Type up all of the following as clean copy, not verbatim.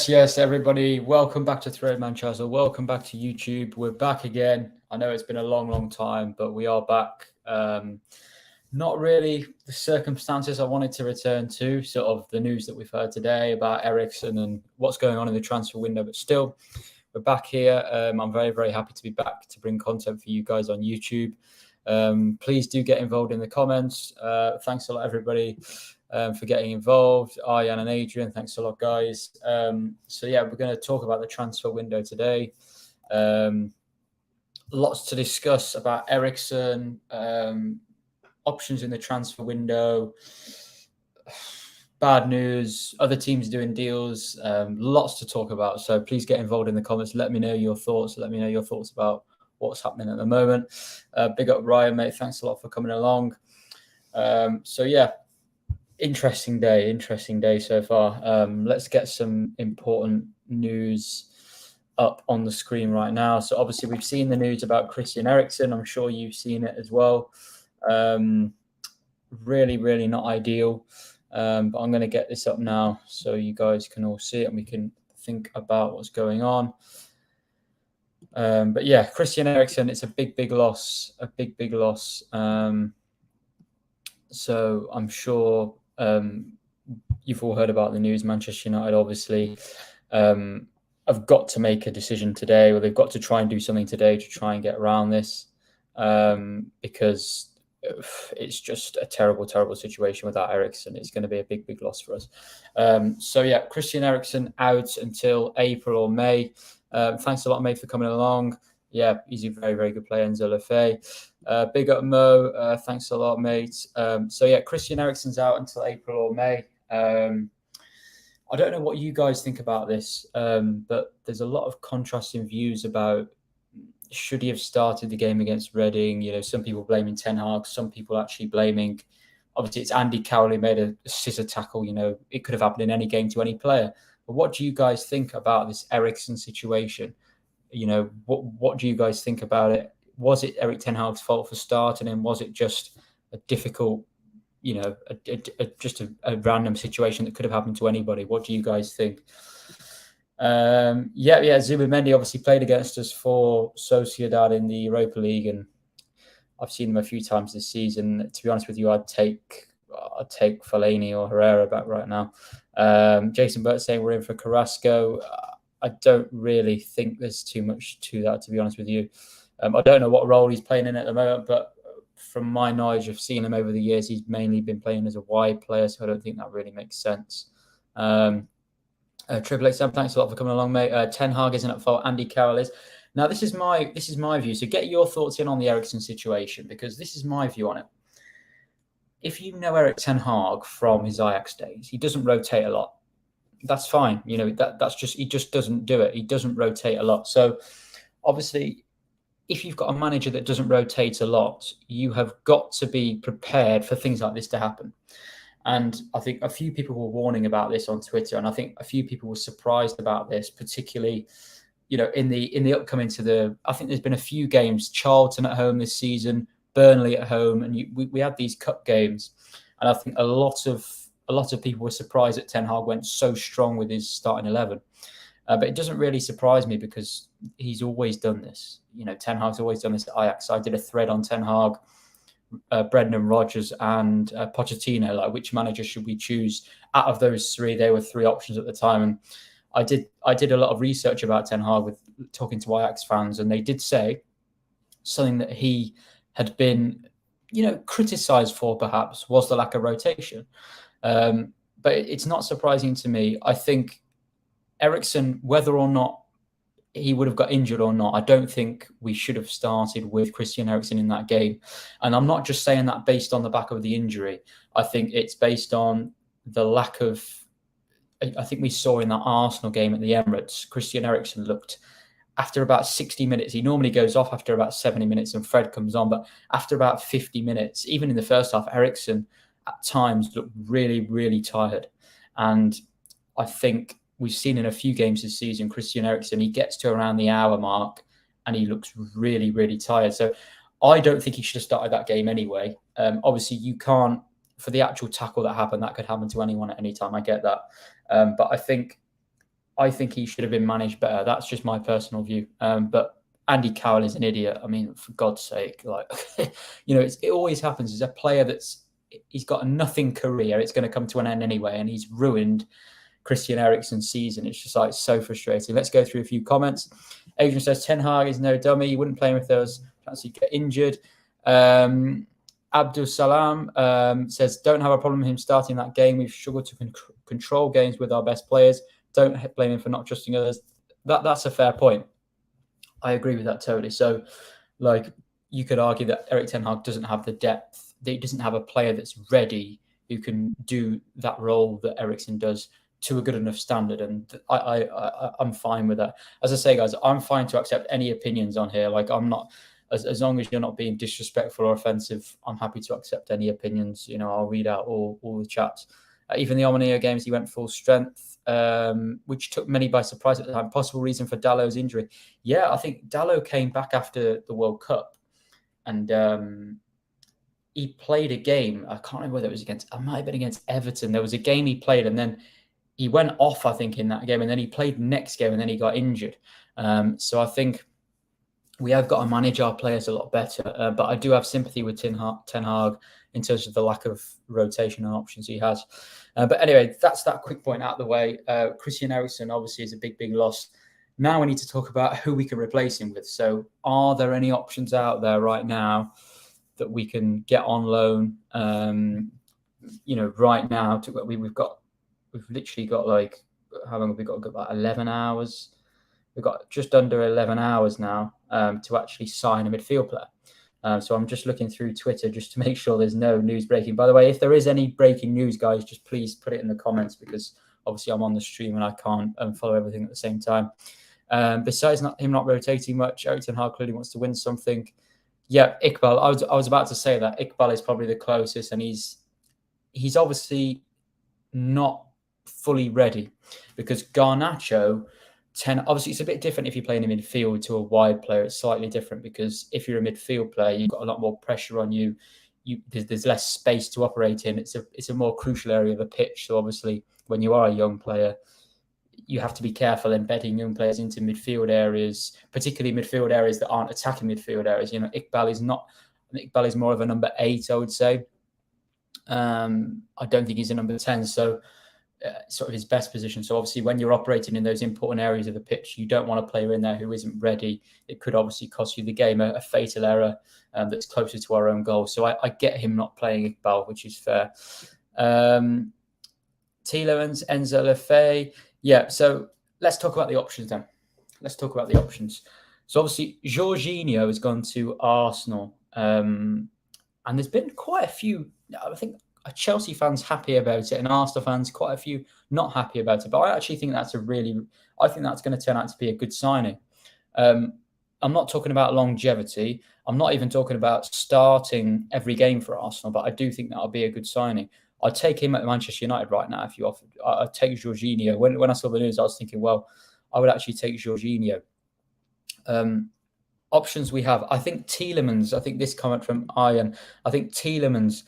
Yes, everybody. Welcome back to Thread Manchester. Welcome back to YouTube. We're back again. I know it's been a long time, but we are back. Not really the circumstances I wanted to return to, sort of the news that we've heard today about Eriksen and what's going on in the transfer window, but still, we're back here. I'm very happy to be back to bring content for you guys on YouTube. Please do get involved in the comments. Thanks a lot, everybody. For getting involved. Arjan and Adrian, thanks a lot, guys. So yeah, we're going to talk about the transfer window today. Lots to discuss about Eriksen, options in the transfer window, bad news, other teams doing deals, lots to talk about. So please get involved in the comments. Let me know your thoughts. Let me know your thoughts about what's happening at the moment. Big up Ryan, mate. Thanks a lot for coming along. So yeah, interesting day so far. Let's get some important news up on the screen right now. So obviously we've seen the news about Christian Eriksen. I'm sure you've seen it as well. Really not ideal. But I'm going to get this up now so you guys can all see it and we can think about what's going on. But yeah, Christian Eriksen, it's a big loss, so I'm sure you've all heard about the news. Manchester United, obviously, have got to make a decision today, or they've got to try and do something today to try and get around this, because it's just a terrible situation without Eriksen. It's going to be a big loss for us. So yeah, Christian Eriksen out until April or May. Thanks a lot, mate, for coming along. Yeah, he's a very good player, Enzo Lefebvre. Big up Mo. Thanks a lot, mate. So yeah, Christian Eriksen's out until April or May. I don't know what you guys think about this, but there's a lot of contrasting views about should he have started the game against Reading. You know, some people blaming Ten Hag, some people actually blaming. Obviously, it's Andy Cowley made a scissor tackle. You know, it could have happened in any game to any player. But what do you guys think about this Eriksen situation? You know, what do you guys think about it? Was it Erik Ten Hag's fault for starting, and was it just a difficult, you know, just a random situation that could have happened to anybody? What do you guys think? Zubimendi obviously played against us for Sociedad in the Europa League, and I've seen him a few times this season. To be honest with you, I'd take Fellaini or Herrera back right now. Jason Burt saying we're in for Carrasco. I don't really think there's too much to that, to be honest with you. I don't know what role he's playing in at the moment, but from my knowledge of seeing him over the years, he's mainly been playing as a wide player, so I don't think that really makes sense. Triple H, thanks a lot for coming along, mate. Ten Hag isn't at fault, Andy Carroll is. Now, this is my view. So get your thoughts in on the Eriksen situation, because this is my view on it. If you know Erik Ten Hag from his Ajax days, he doesn't rotate a lot. That's fine. You know, that's just, he just doesn't do it. He doesn't rotate a lot. So obviously, if you've got a manager that doesn't rotate a lot, you have got to be prepared for things like this to happen. And I think a few people were warning about this on Twitter, and I think a few people were surprised about this, particularly, you know, in the upcoming I think there's been a few games, Charlton at home this season, Burnley at home, and we had these cup games, and I think a lot of people were surprised that Ten Hag went so strong with his starting 11. But it doesn't really surprise me, because he's always done this. You know, Ten Hag's always done this at Ajax. I did a thread on Ten Hag, Brendan Rodgers and Pochettino, like which manager should we choose out of those three? There were three options at the time, and I did a lot of research about Ten Hag with talking to Ajax fans, and they did say something that he had been, criticised for perhaps was the lack of rotation. But it's not surprising to me. I think Eriksen, whether or not he would have got injured or not, I don't think we should have started with Christian Eriksen in that game. And I'm not just saying that based on the back of the injury. I think it's based on the lack of, I think we saw in that Arsenal game at the Emirates, Christian Eriksen looked, after about 60 minutes, he normally goes off after about 70 minutes and Fred comes on. But after about 50 minutes, even in the first half, Eriksen at times looked really, really tired. And I think we've seen in a few games this season, Christian Eriksen, he gets to around the hour mark and he looks really, really tired. So I don't think he should have started that game anyway. Obviously, you can't, for the actual tackle that happened, that could happen to anyone at any time. I get that. But I think he should have been managed better. That's just my personal view. But Andy Carroll is an idiot. I mean, for God's sake, it always happens. He's a player he's got a nothing career. It's going to come to an end anyway, and he's ruined Christian Eriksen's season. It's just so frustrating. Let's go through a few comments. Adrian says, Ten Hag is no dummy. You wouldn't play him if there was a chance he'd get injured. Abdul Salam says, don't have a problem with him starting that game. We've struggled to control games with our best players. Don't blame him for not trusting others. That's a fair point. I agree with that totally. So, you could argue that Erik Ten Hag doesn't have the depth. He doesn't have a player that's ready who can do that role that Eriksen does to a good enough standard. And I'm fine with that. As I say, guys, I'm fine to accept any opinions on here. I'm not, as long as you're not being disrespectful or offensive, I'm happy to accept any opinions. I'll read out all the chats. Even the Omnia games, he went full strength, which took many by surprise at the time. Possible reason for Diallo's injury. Yeah, I think Diallo came back after the World Cup and he played a game. I can't remember whether it was it might have been against Everton. There was a game he played and then he went off, I think, in that game. And then he played the next game and then he got injured. So I think we have got to manage our players a lot better. But I do have sympathy with Ten Hag in terms of the lack of rotation and options he has. But anyway, that's that quick point out of the way. Christian Eriksen obviously is a big, big loss. Now we need to talk about who we can replace him with. So are there any options out there right now that we can get on loan? Right now, we've literally got how long have we got? We've got about 11 hours. We've got just under 11 hours now to actually sign a midfield player. So I'm just looking through Twitter just to make sure there's no news breaking. By the way, if there is any breaking news, guys, just please put it in the comments because obviously I'm on the stream and I can't follow everything at the same time. Besides him not rotating much, Erik Ten Hag clearly wants to win something. Yeah, Iqbal. I was about to say that Iqbal is probably the closest, and he's obviously not fully ready because Garnacho. Obviously, it's a bit different if you're playing in midfield to a wide player. It's slightly different because if you're a midfield player, you've got a lot more pressure on you. There's less space to operate in. It's a more crucial area of the pitch. So obviously, when you are a young player, you have to be careful embedding young players into midfield areas, particularly midfield areas that aren't attacking midfield areas. Iqbal is not. Iqbal is more of a number 8, I would say. I don't think he's a number 10. So. Sort of his best position. So obviously when you're operating in those important areas of the pitch, you don't want a player in there who isn't ready. It could obviously cost you the game, a fatal error that's closer to our own goal. So I get him not playing Iqbal, which is fair. Tielemans, Enzo Lefebvre. Yeah, so let's talk about the options then. So obviously Jorginho has gone to Arsenal. And there's been quite a few, I think, Chelsea fans happy about it and Arsenal fans quite a few not happy about it. But I actually think that's I think that's going to turn out to be a good signing. I'm not talking about longevity. I'm not even talking about starting every game for Arsenal, but I do think that'll be a good signing. I'd take him at Manchester United right now if you offered. I'd take Jorginho. When I saw the news, I was thinking, well, I would actually take Jorginho. Options we have. I think Tielemans, I think this comment from Ian, I think Tielemans,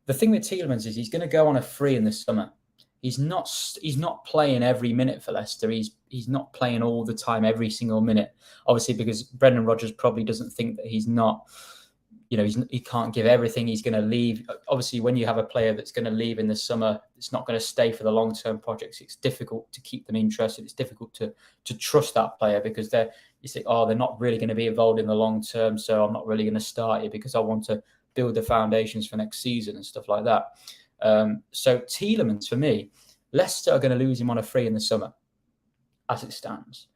the thing with Tielemans is he's going to go on a free in the summer. He's not playing every minute for Leicester. He's not playing all the time, every single minute. Obviously, because Brendan Rodgers probably doesn't think that he's not he can't give everything. He's going to leave. Obviously, when you have a player that's going to leave in the summer, it's not going to stay for the long-term projects. It's difficult to keep them interested. It's difficult to trust that player because you think, they're not really going to be involved in the long term, so I'm not really going to start it because I want to build the foundations for next season and stuff like that. So Tielemans, for me, Leicester are going to lose him on a free in the summer, as it stands.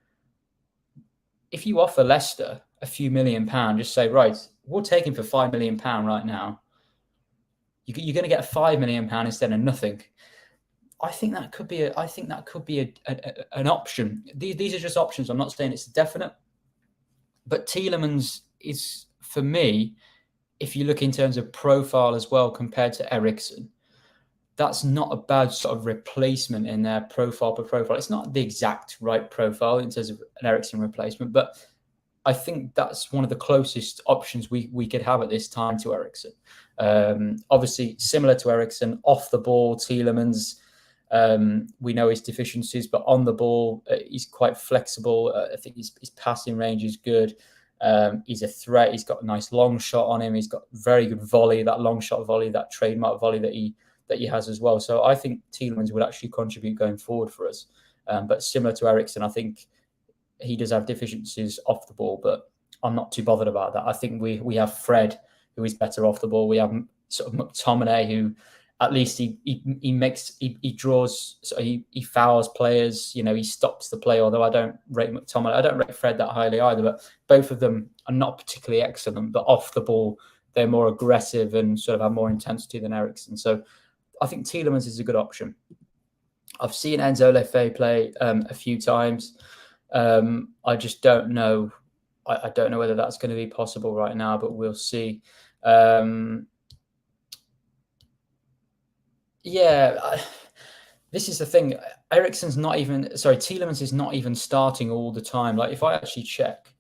If you offer Leicester a few £1 million, just say, right, we'll take him for £5 million right now. You're going to get £5 million instead of nothing. I think that could be an option. These are just options. I'm not saying it's definite, but Tielemans is, for me, if you look in terms of profile as well compared to Eriksen, that's not a bad sort of replacement in their profile per profile. It's not the exact right profile in terms of an Eriksen replacement, but I think that's one of the closest options we could have at this time to Eriksen. Obviously, similar to Eriksen, off the ball, Tielemans, we know his deficiencies, but on the ball, he's quite flexible. I think his passing range is good. He's a threat. He's got a nice long shot on him. He's got very good volley, that long shot volley, that trademark volley that he has as well. So I think Tielemans would actually contribute going forward for us. But similar to Eriksen, I think he does have deficiencies off the ball, but I'm not too bothered about that. I think we have Fred, who is better off the ball. We have sort of McTominay, who at least he draws, so he fouls players. He stops the play. Although I don't rate McTominay, I don't rate Fred that highly either. But both of them are not particularly excellent. But off the ball, they're more aggressive and sort of have more intensity than Eriksen. So I think Tielemans is a good option. I've seen Enzo Lefebvre play a few times. I just don't know. I don't know whether that's going to be possible right now, but we'll see. This is the thing. Tielemans is not even starting all the time. Like if I actually check,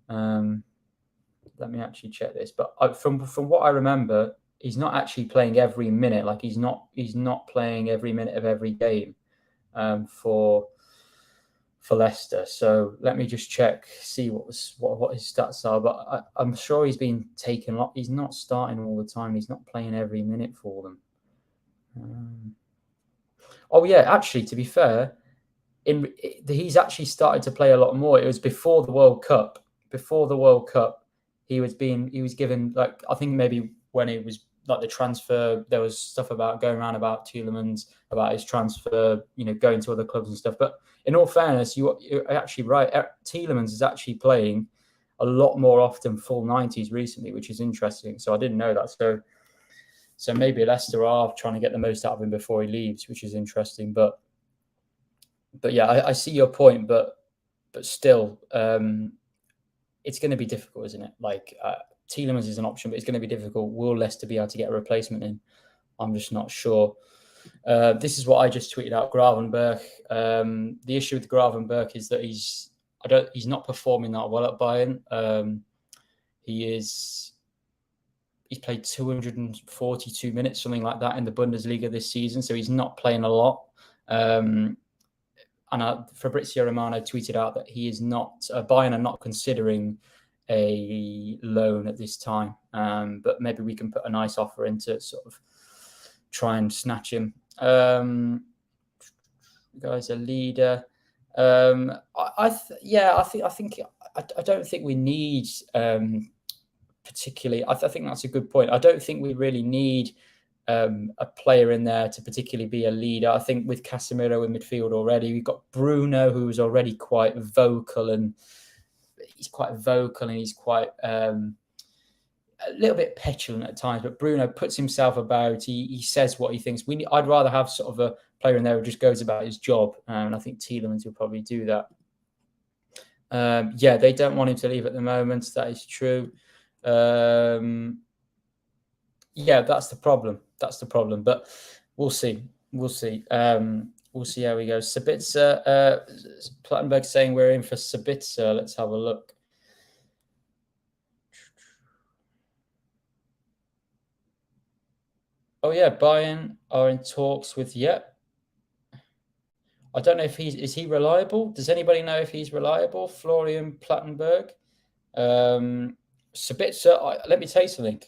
let me actually check this. But from what I remember, he's not actually playing every minute. Like he's not playing every minute of every game for Leicester. So let me just check, see what his stats are. But I'm sure he's been taken. He's not starting all the time. He's not playing every minute for them. Actually, to be fair, he's actually started to play a lot more. It was before the World Cup. Before the World Cup, he was given, like, I think maybe when it was like the transfer, there was stuff going around about Tielemans, about his transfer, going to other clubs and stuff. But in all fairness, you're actually right. Tielemans is actually playing a lot more often full 90s recently, which is interesting. So I didn't know that. So maybe Leicester are trying to get the most out of him before he leaves, which is interesting. But yeah, I see your point, but still, it's going to be difficult, isn't it? Like Tielemans is an option, but it's going to be difficult. Will Leicester be able to get a replacement in? I'm just not sure. This is what I just tweeted out. Gravenberch. The issue with Gravenberch is that he's not performing that well at Bayern. He's played 242 minutes, something like that, in the Bundesliga this season, so he's not playing a lot. And Fabrizio Romano tweeted out that he is not. Bayern are not considering a loan at this time, but maybe we can put a nice offer in to sort of try and snatch him. The guy's a leader. I don't think we need particularly. I think that's a good point. I don't think we really need a player in there to particularly be a leader. I think with Casemiro in midfield already, we've got Bruno, who is already quite vocal, and he's quite a little bit petulant at times, but Bruno puts himself about. He says what he thinks. I'd rather have sort of a player in there who just goes about his job, and I think Tielemans will probably do that. They don't want him to leave at the moment. That is true. That's the problem. But we'll see. We'll see how we go. Sabitzer, Plattenberg saying we're in for Sabitzer. Let's have a look. Oh yeah, Bayern are in talks with. I don't know if is he reliable. Does anybody know if he's reliable? Florian Plattenberg. Sabitzer, let me tell you something.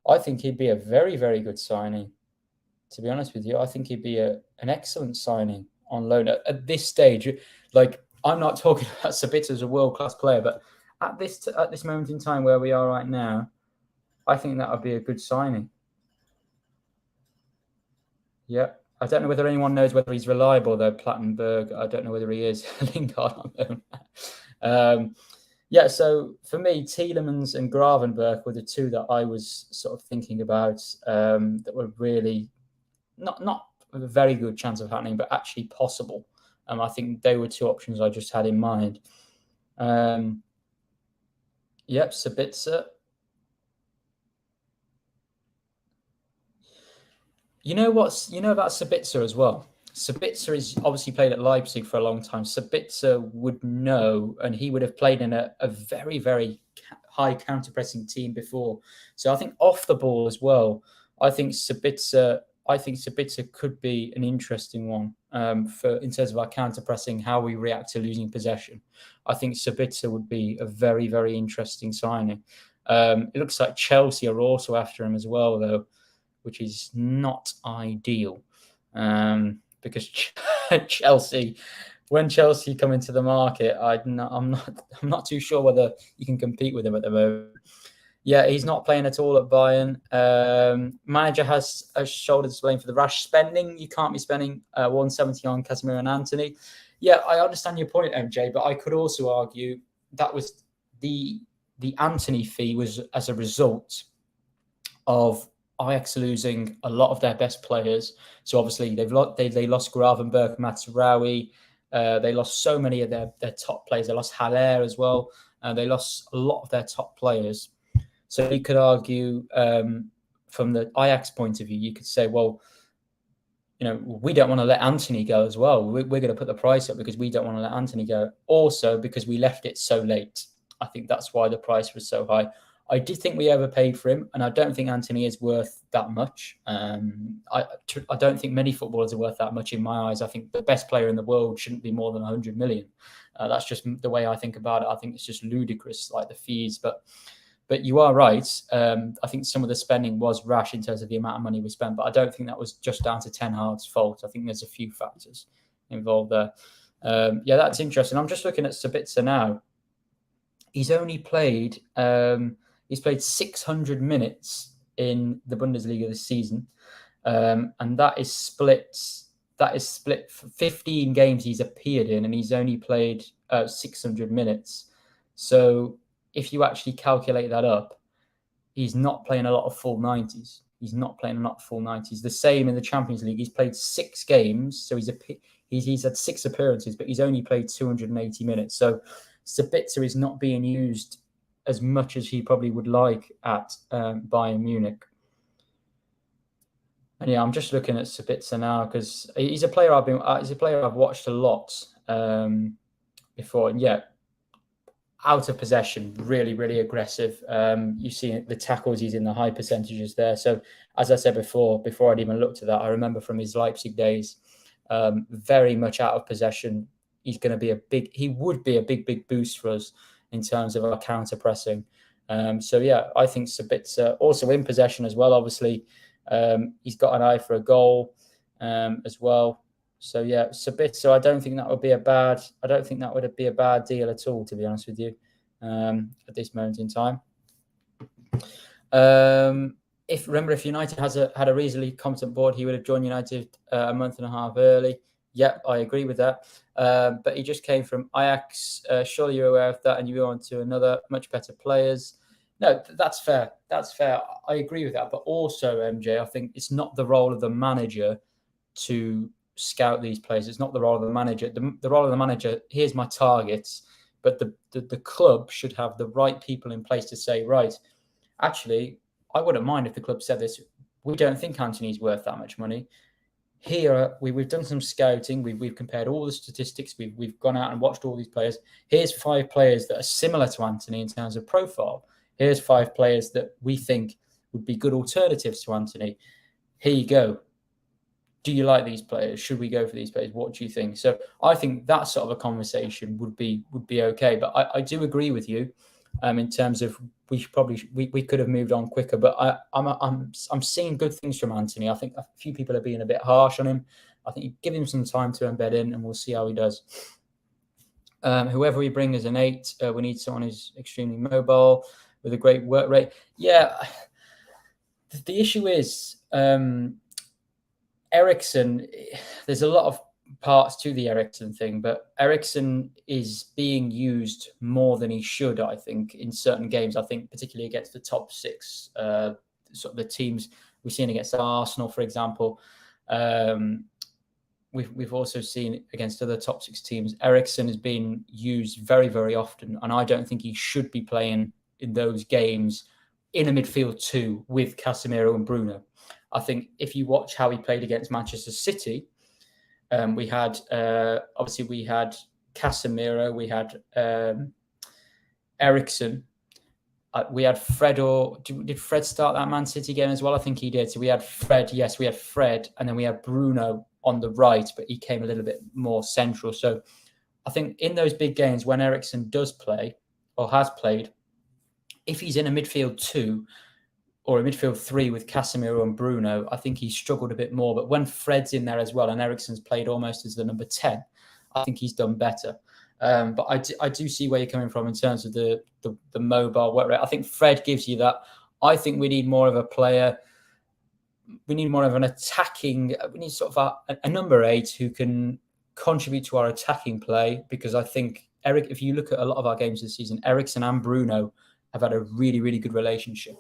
I think he'd be a very, very good signing. To be honest with you, I think he'd be an excellent signing on loan at this stage. Like, I'm not talking about Sabitzer as a world-class player, but at this moment in time where we are right now, I think that would be a good signing. Yeah. I don't know whether anyone knows whether he's reliable, though, Plattenberg. I don't know whether he is. Lingard on loan. Yeah, so for me, Tielemans and Gravenberch were the two that I was sort of thinking about that were really not a very good chance of happening, but actually possible. I think they were two options I just had in mind. Yep, Sabitzer. You know about Sabitzer as well? Sabitzer is obviously played at Leipzig for a long time. Sabitzer would know, and he would have played in a very, very high counter-pressing team before. So I think off the ball as well, I think Sabitzer could be an interesting one for in terms of our counter-pressing, how we react to losing possession. I think Sabitzer would be a very, very interesting signing. It looks like Chelsea are also after him as well, though, which is not ideal because Chelsea, when Chelsea come into the market, I'm not too sure whether you can compete with them at the moment. Yeah, he's not playing at all at Bayern. Manager has a shoulder to blame for the rash spending. You can't be spending 170 on Casemiro and Antony. Yeah, I understand your point, MJ, but I could also argue that was the Antony fee was as a result of Ajax losing a lot of their best players. So obviously they lost Gravenberch, Mazraoui. They lost so many of their top players. They lost Haller as well. They lost a lot of their top players. So you could argue from the Ajax point of view, you could say, well, we don't want to let Antony go as well. We're going to put the price up because we don't want to let Antony go. Also, because we left it so late. I think that's why the price was so high. I did think we overpaid for him, and I don't think Antony is worth that much. I don't think many footballers are worth that much in my eyes. I think the best player in the world shouldn't be more than 100 million. That's just the way I think about it. I think it's just ludicrous, like the fees. But you are right. I think some of the spending was rash in terms of the amount of money we spent, but I don't think that was just down to Ten Hag's fault. I think there's a few factors involved there. Yeah, that's interesting. I'm just looking at Sabitzer now. He's only played 600 minutes in the Bundesliga this season, and that is split. That is split for 15 games he's appeared in, and he's only played 600 minutes. So if you actually calculate that up, he's not playing a lot of full 90s. He's not playing a lot of full 90s. The same in the Champions League. He's played 6 games, so he's had 6 appearances, but he's only played 280 minutes. So Sabitzer is not being used as much as he probably would like at Bayern Munich. And yeah, I'm just looking at Sabitzer now because he's a player I've watched a lot before, and yeah, out of possession, really, really aggressive. You see the tackles, he's in the high percentages there. So as I said before I'd even looked at that, I remember from his Leipzig days, very much out of possession. He would be a big boost for us in terms of our counter pressing. So yeah, I think Sabitzer also in possession as well. Obviously, he's got an eye for a goal as well. So yeah, Sabitzer, I don't think that would be a bad deal at all, to be honest with you, at this moment in time. If United had a reasonably competent board, he would have joined United a month and a half early. Yeah, I agree with that. But he just came from Ajax. Surely you're aware of that, and you go on to another much better players. No, that's fair. That's fair. I agree with that. But also, MJ, I think it's not the role of the manager to scout these players. It's not the role of the manager. The role of the manager, here's my targets, but the club should have the right people in place to say, right, actually, I wouldn't mind if the club said this. We don't think Antony's worth that much money. Here, we've done some scouting. We've compared all the statistics. We've gone out and watched all these players. Here's 5 players that are similar to Antony in terms of profile. Here's 5 players that we think would be good alternatives to Antony. Here you go. Do you like these players? Should we go for these players? What do you think? So I think that sort of a conversation would be okay. But I do agree with you. In terms of we could have moved on quicker, but I'm seeing good things from Anthony. I think a few people are being a bit harsh on him. I think you give him some time to embed in, and we'll see how he does. Whoever we bring as an 8, we need someone who's extremely mobile with a great work rate. Yeah, the issue is Eriksen. There's a lot of parts to the Eriksen thing, but Eriksen is being used more than he should, I think, in certain games. I think particularly against the top 6, sort of the teams we've seen against Arsenal, for example. We've also seen against other top 6 teams, Eriksen has been used very, very often, and I don't think he should be playing in those games in a midfield 2 with Casemiro and Bruno. I think if you watch how he played against Manchester City, we had obviously we had Casemiro, we had Eriksen, we had Fred. Or did Fred start that Man City game as well? I think he did. So we had Fred. Yes, we had Fred, and then we had Bruno on the right, but he came a little bit more central. So I think in those big games when Eriksen does play or has played, if he's in a midfield 2 or a midfield 3 with Casemiro and Bruno, I think he's struggled a bit more. But when Fred's in there as well and Eriksen's played almost as the number 10, I think he's done better. But I do see where you're coming from in terms of the mobile work rate. I think Fred gives you that. I think we need more of a player. We need more of an attacking. We need sort of a number 8 who can contribute to our attacking play, because I think if you look at a lot of our games this season, Eriksen and Bruno have had a really, really good relationship.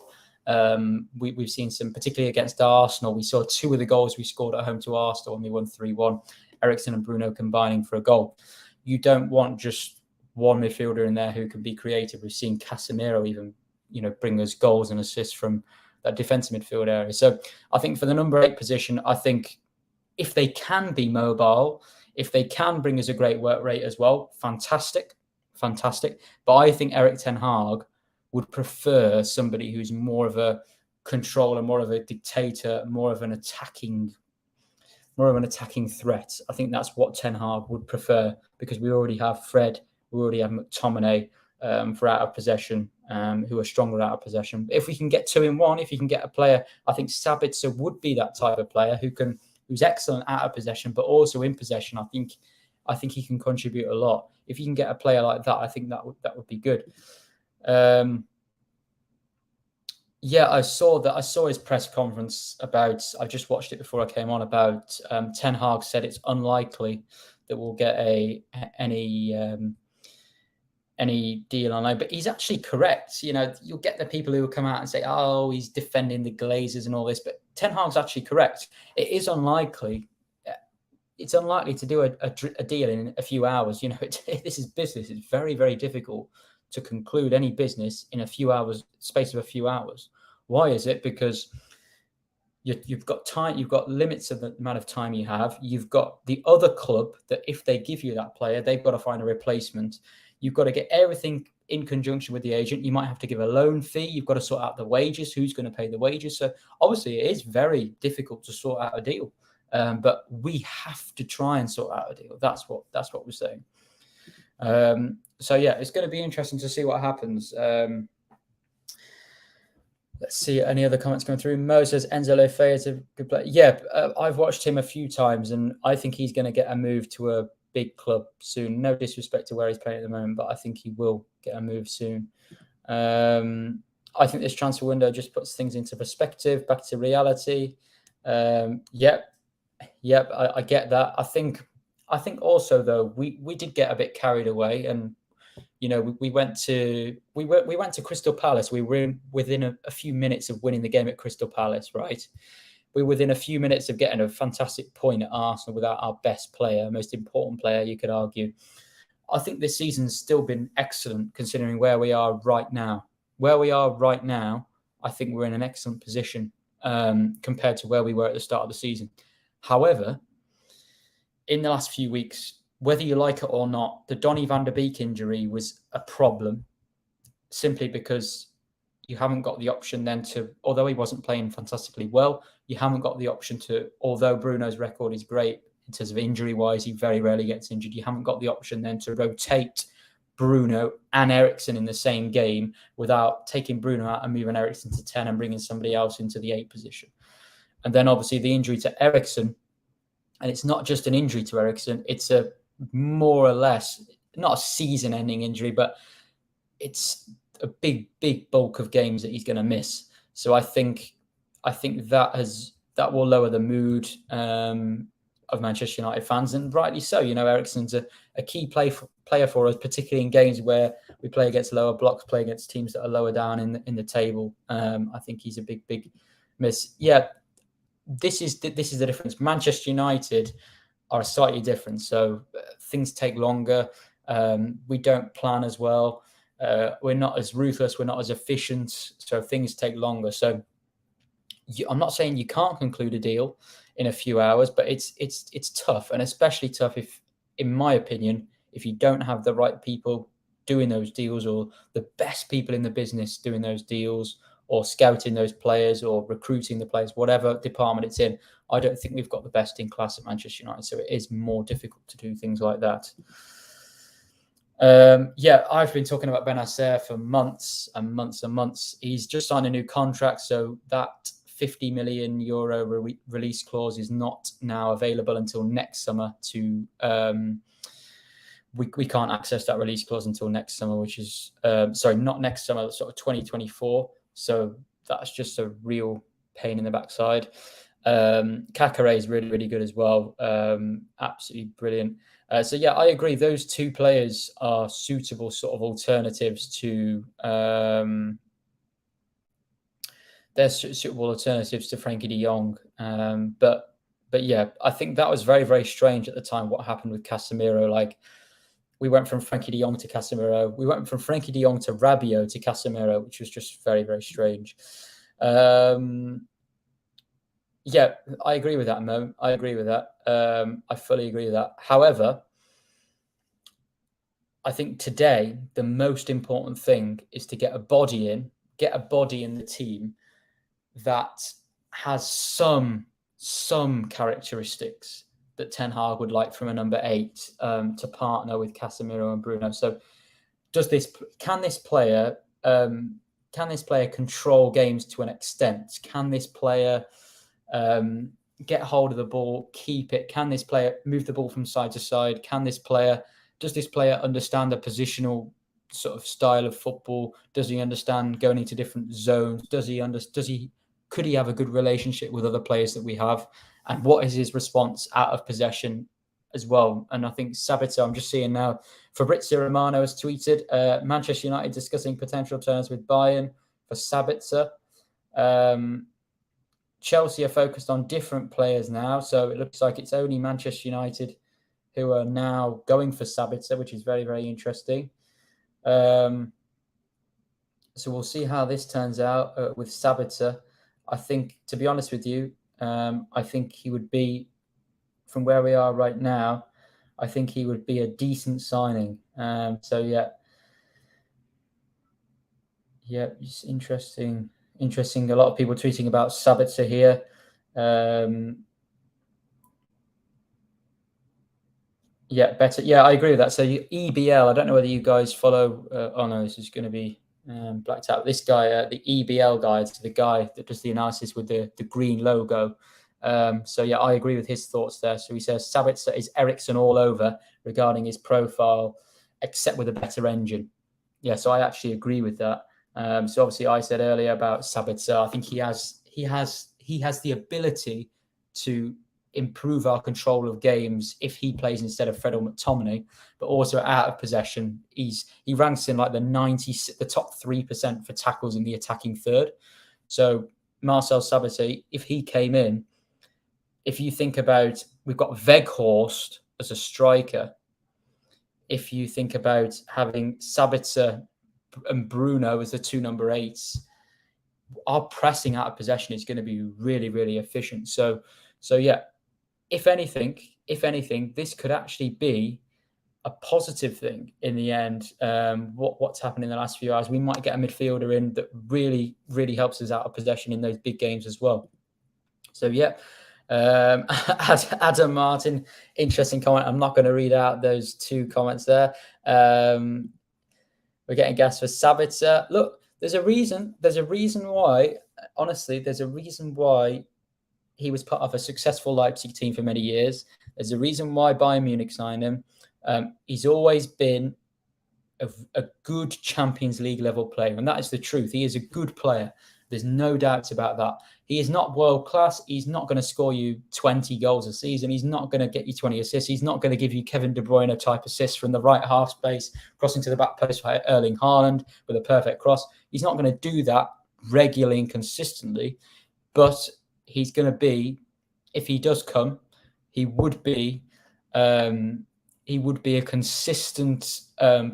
We've seen some, particularly against Arsenal. We saw 2 of the goals we scored at home to Arsenal when we won 3-1. Eriksen and Bruno combining for a goal. You don't want just one midfielder in there who can be creative. We've seen Casemiro even, bring us goals and assists from that defensive midfield area. So I think for the number 8 position, I think if they can be mobile, if they can bring us a great work rate as well, fantastic. But I think Erik ten Hag would prefer somebody who's more of a controller, more of a dictator, more of an attacking threat. I think that's what Ten Hag would prefer, because we already have Fred, we already have McTominay for out of possession, who are stronger out of possession. If we can get 2 in 1, if you can get a player, I think Sabitzer would be that type of player who's excellent out of possession, but also in possession. I think he can contribute a lot. If you can get a player like that, I think that would be good. I saw his press conference about, I just watched it before I came on, about Ten Hag said it's unlikely that we'll get any deal on loan, but he's actually correct. You'll get the people who will come out and say, oh, he's defending the Glazers and all this, but Ten Hag's actually correct. It is unlikely. It's unlikely to do a deal in a few hours. This is business. It's very, very difficult to conclude any business in space of a few hours. Why is it? Because you've got time, you've got limits of the amount of time you have. You've got the other club that if they give you that player, they've got to find a replacement. You've got to get everything in conjunction with the agent. You might have to give a loan fee. You've got to sort out the wages. Who's going to pay the wages? So obviously it is very difficult to sort out a deal. But we have to try and sort out a deal. That's what we're saying. It's going to be interesting to see what happens. Let's see any other comments coming through. Mo says Enzo Lefebvre is a good player. Yeah, I've watched him a few times, and I think he's going to get a move to a big club soon. No disrespect to where he's playing at the moment, but I think he will get a move soon. I think this transfer window just puts things into perspective, back to reality. Yep, I get that. I think also though we did get a bit carried away, and we went to Crystal Palace. We were within a few minutes of winning the game at Crystal Palace, right? We were within a few minutes of getting a fantastic point at Arsenal without our best player, most important player, you could argue. I think this season's still been excellent considering where we are right now. I think we're in an excellent position compared to where we were at the start of the season. However, in the last few weeks, whether you like it or not, the Donny van der Beek injury was a problem simply because you haven't got the option then to, although he wasn't playing fantastically well, you haven't got the option to, although Bruno's record is great in terms of injury-wise, he very rarely gets injured, you haven't got the option then to rotate Bruno and Eriksen in the same game without taking Bruno out and moving Eriksen to 10 and bringing somebody else into the 8 position. And then obviously the injury to Eriksen, and it's not just an injury to Eriksen, it's a more or less, not a season-ending injury, but it's a big bulk of games that he's going to miss. So I think that will lower the mood of Manchester United fans, and rightly so. You know, Eriksen's a key player for us, particularly in games where we play against lower blocks, play against teams that are lower down in the table. I think he's a big miss. Yeah, this is the difference. Manchester United are slightly different, so things take longer. We don't plan as well. We're not as ruthless. We're not as efficient, so things take longer. So I'm not saying you can't conclude a deal in a few hours, but it's tough, and especially tough if, in my opinion, if you don't have the right people doing those deals, or the best people in the business doing those deals, or scouting those players, or recruiting the players, whatever department it's in. I don't think we've got the best in class at Manchester United, so it is more difficult to do things like that. Yeah, I've been talking about Benacer for months and months and months. He's just signed a new contract, so that €50 million release clause is not now available until next summer. We can't access that release clause until next summer, which is not next summer, sort of 2024. So that's just a real pain in the backside. Kakare is really good as well. Absolutely brilliant. So yeah, I agree. Those two players are suitable sort of alternatives to Frankie de Jong. But yeah, I think that was very strange at the time. What happened with Casemiro? Like, we went from Frankie de Jong to Casemiro. We went from Frankie de Jong to Rabiot to Casemiro, which was just very strange. Yeah, I agree with that, Mo. I agree with that. I fully agree with that. However, I think today the most important thing is to get a body in the team that has some characteristics that Ten Hag would like from a number 8 to partner with Casemiro and Bruno. So, can this player control games to an extent? Can this player get hold of the ball, keep it? Can this player move the ball from side to side? Does this player understand the positional sort of style of football? Does he understand going into different zones? Could he have a good relationship with other players that we have? And what is his response out of possession as well? And I think Sabitzer, I'm just seeing now, Fabrizio Romano has tweeted, Manchester United discussing potential terms with Bayern for Sabitzer. Chelsea are focused on different players now, so it looks like it's only Manchester United who are now going for Sabitzer, which is very interesting. So we'll see how this turns out with Sabitzer. I think, to be honest with you, I think he would be, from where we are right now, I think he would be a decent signing. So yeah, it's interesting. A lot of people tweeting about Sabitzer here. Yeah, better. Yeah, I agree with that. So EBL, I don't know whether you guys follow. Oh no, this is going to be blacked out. This guy, the EBL guy, so the guy that does the analysis with the green logo. So yeah, I agree with his thoughts there. So he says Sabitzer is Eriksen all over regarding his profile, except with a better engine. Yeah, so I actually agree with that. So obviously, I said earlier about Sabitzer. I think he has the ability to improve our control of games if he plays instead of Fred or McTominay, but also out of possession. He ranks in like the top 3% for tackles in the attacking third. So Marcel Sabitzer, if he came in, if you think about, we've got Weghorst as a striker. If you think about having Sabitzer and Bruno as the 2 number 8s, our pressing out of possession is going to be really efficient. So yeah, if anything, this could actually be a positive thing in the end. What's happened in the last few hours, we might get a midfielder in that really helps us out of possession in those big games as well. So yeah, Adam Martin, interesting comment. I'm not going to read out those 2 comments there. We're getting gas for Sabitzer. Look, there's a reason. There's a reason why. Honestly, there's a reason why he was part of a successful Leipzig team for many years. There's a reason why Bayern Munich signed him. He's always been a good Champions League level player, and that is the truth. He is a good player. There's no doubts about that. He is not world class. He's not going to score you 20 goals a season. He's not going to get you 20 assists. He's not going to give you Kevin De Bruyne type assists from the right half space, crossing to the back post for Erling Haaland with a perfect cross. He's not going to do that regularly and consistently, but he's going to be, if he does come, he would be a consistent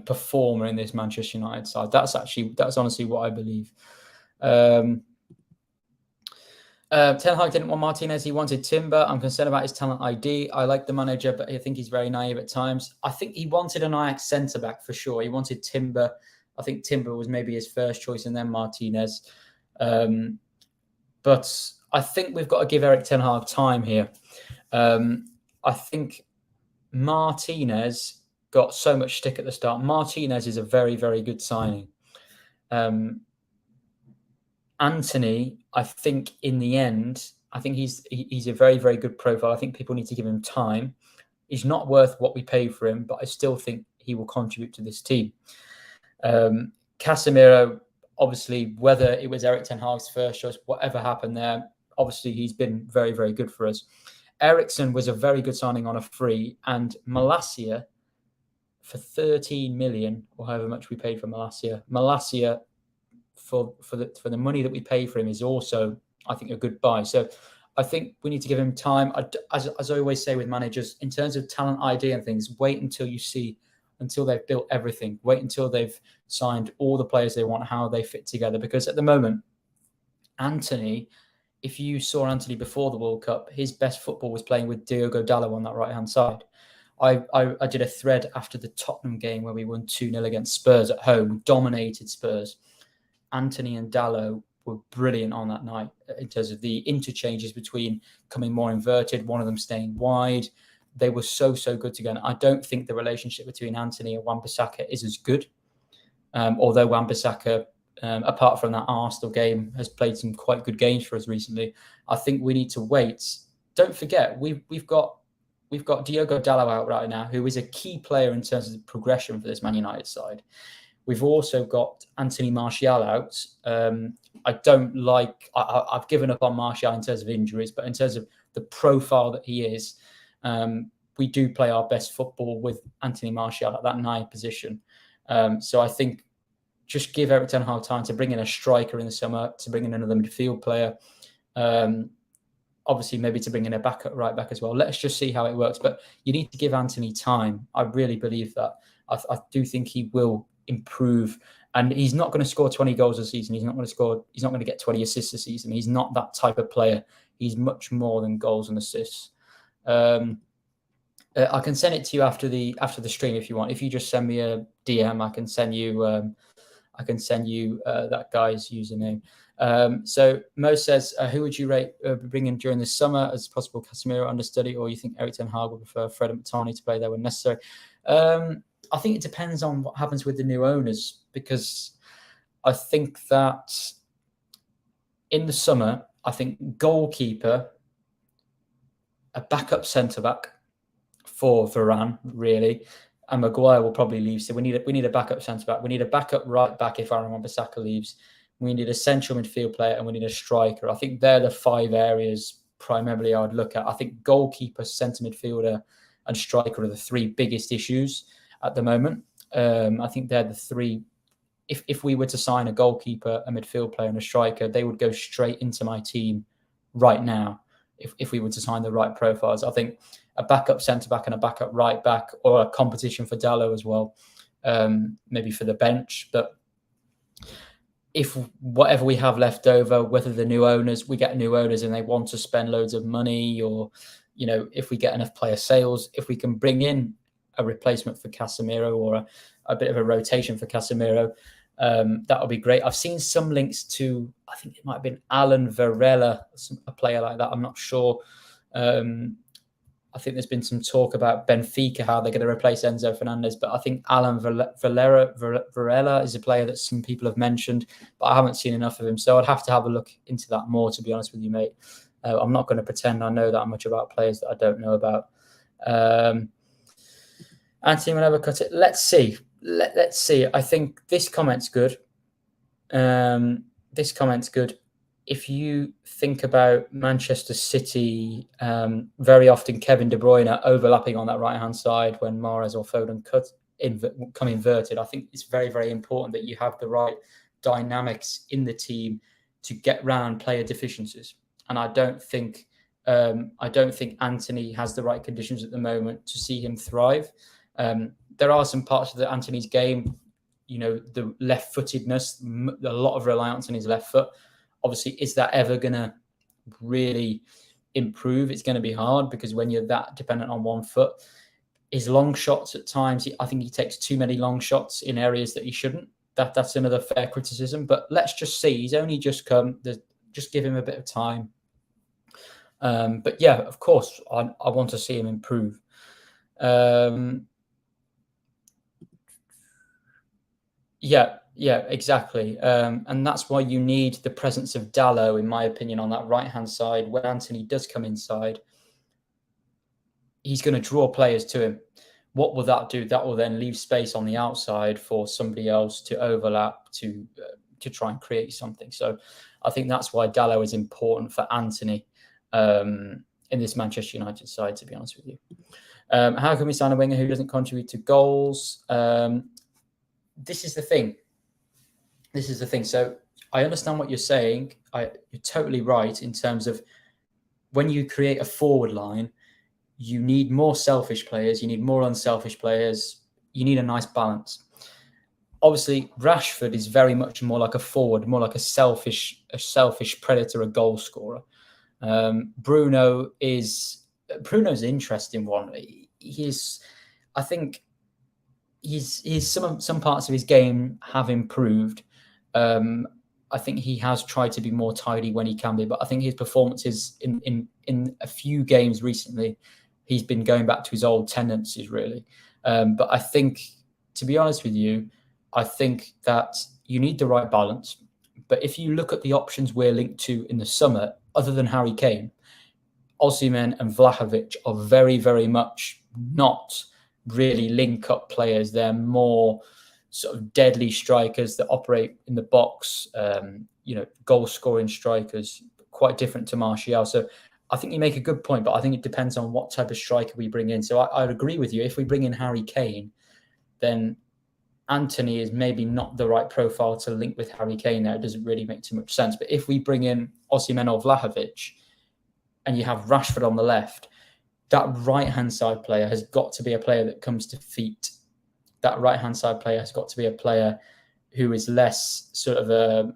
performer in this Manchester United side. That's honestly what I believe. Ten Hag didn't want Martinez. He wanted Timber. I'm concerned about his talent ID. I like the manager, but I think he's very naive at times. I think he wanted an Ajax centre-back for sure. He wanted Timber. I think Timber was maybe his first choice and then Martinez. But I think we've got to give Erik Ten Hag time here. I think Martinez got so much stick at the start. Martinez is a very, very good signing. Anthony, I think in the end, I think he's a very, very good profile. I think people need to give him time. He's not worth what we paid for him, but I still think he will contribute to this team. Casemiro, obviously, whether it was Erik Ten Hag's first choice, whatever happened there, obviously he's been very, very good for us. Eriksen was a very good signing on a free, and Malacia for 13 million, or however much we paid for Malacia. Malacia for the money that we pay for him is also, I think, a good buy. So I think we need to give him time. As I always say with managers, in terms of talent ID and things, wait until they've built everything. Wait until they've signed all the players they want, how they fit together. Because at the moment, Anthony, if you saw Anthony before the World Cup, his best football was playing with Diogo Dallo on that right-hand side. I did a thread after the Tottenham game where we won 2-0 against Spurs at home, dominated Spurs. Anthony and Diallo were brilliant on that night in terms of the interchanges between coming more inverted, one of them staying wide. They were so good together. I don't think the relationship between Anthony and Wan-Bissaka is as good. Although Wan-Bissaka, apart from that Arsenal game, has played some quite good games for us recently. I think we need to wait. Don't forget, we've got Diogo Dallo out right now, who is a key player in terms of the progression for this Man United side. We've also got Anthony Martial out. I've given up on Martial in terms of injuries, but in terms of the profile that he is, we do play our best football with Anthony Martial at that 9 position. So I think just give Erik Ten Hag time to bring in a striker in the summer, to bring in another midfield player. Obviously, maybe to bring in a backup right back as well. Let's just see how it works. But you need to give Anthony time. I really believe that. I do think he will improve, and he's not going to score 20 goals a season. He's not going to get 20 assists a season. He's not that type of player. He's much more than goals and assists. I can send it to you after the stream if you want. If you just send me a DM, I can send you that guy's username. So Mo says, who would you rate bring in during the summer as possible Casemiro understudy, or you think Erik Ten Hag would prefer Fred and Matani to play there when necessary? I think it depends on what happens with the new owners, because I think that in the summer, I think goalkeeper, a backup centre-back for Varane, really, and Maguire will probably leave. So we need a backup centre-back. We need a backup right-back if Aaron Wan-Bissaka leaves. We need a central midfield player, and we need a striker. I think they're the 5 areas primarily I would look at. I think goalkeeper, centre midfielder, and striker are the 3 biggest issues at the moment. I think they're the 3. If we were to sign a goalkeeper, a midfield player, and a striker, they would go straight into my team right now. If we were to sign the right profiles, I think a backup centre-back and a backup right-back, or a competition for Diallo as well, maybe for the bench. But if whatever we have left over, whether we get new owners and they want to spend loads of money, or, if we get enough player sales, if we can bring in a replacement for Casemiro, or a bit of a rotation for Casemiro, that would be great. I've seen some links to, I think it might have been Alan Varela, a player like that. I'm not sure. I think there's been some talk about Benfica, how they're going to replace Enzo Fernandez, but I think Alan Varela is a player that some people have mentioned, but I haven't seen enough of him, so I'd have to have a look into that more, to be honest with you, mate. I'm not going to pretend I know that much about players that I don't know about. Anthony will never cut it. Let's see. Let's see. I think this comment's good. This comment's good. If you think about Manchester City, very often Kevin De Bruyne overlapping on that right-hand side when Mahrez or Foden come inverted. I think it's very, very important that you have the right dynamics in the team to get round player deficiencies. And I don't think Antony has the right conditions at the moment to see him thrive. There are some parts of Antony's game, the left-footedness, a lot of reliance on his left foot. Obviously, is that ever going to really improve? It's going to be hard because when you're that dependent on one foot, his long shots at times, I think he takes too many long shots in areas that he shouldn't. That's another fair criticism. But let's just see. He's only just come. Just give him a bit of time. But yeah, of course, I want to see him improve. Yeah, exactly. And that's why you need the presence of Diallo, in my opinion, on that right-hand side. When Antony does come inside, he's going to draw players to him. What will that do? That will then leave space on the outside for somebody else to overlap to try and create something. So I think that's why Diallo is important for Antony in this Manchester United side, to be honest with you. How can we sign a winger who doesn't contribute to goals? This is the thing. So I understand what you're saying. You're totally right in terms of when you create a forward line, you need more selfish players, you need more unselfish players, you need a nice balance. Obviously, Rashford is very much more like a forward, more like a selfish predator, a goal scorer. Bruno's an interesting one. I think some parts of his game have improved. I think he has tried to be more tidy when he can be, but I think his performances in a few games recently, he's been going back to his old tendencies, really. But I think, to be honest with you, I think that you need the right balance. But if you look at the options we're linked to in the summer, other than Harry Kane, Osimhen and Vlahovic are very, very much not really link-up players. They're more sort of deadly strikers that operate in the box, goal-scoring strikers, quite different to Martial. So I think you make a good point, but I think it depends on what type of striker we bring in. So I'd agree with you. If we bring in Harry Kane, then Antony is maybe not the right profile to link with Harry Kane there. It doesn't really make too much sense. But if we bring in Osimhen or Vlahovic and you have Rashford on the left, that right-hand side player has got to be a player that comes to feet. That right-hand side player has got to be a player who is less sort of a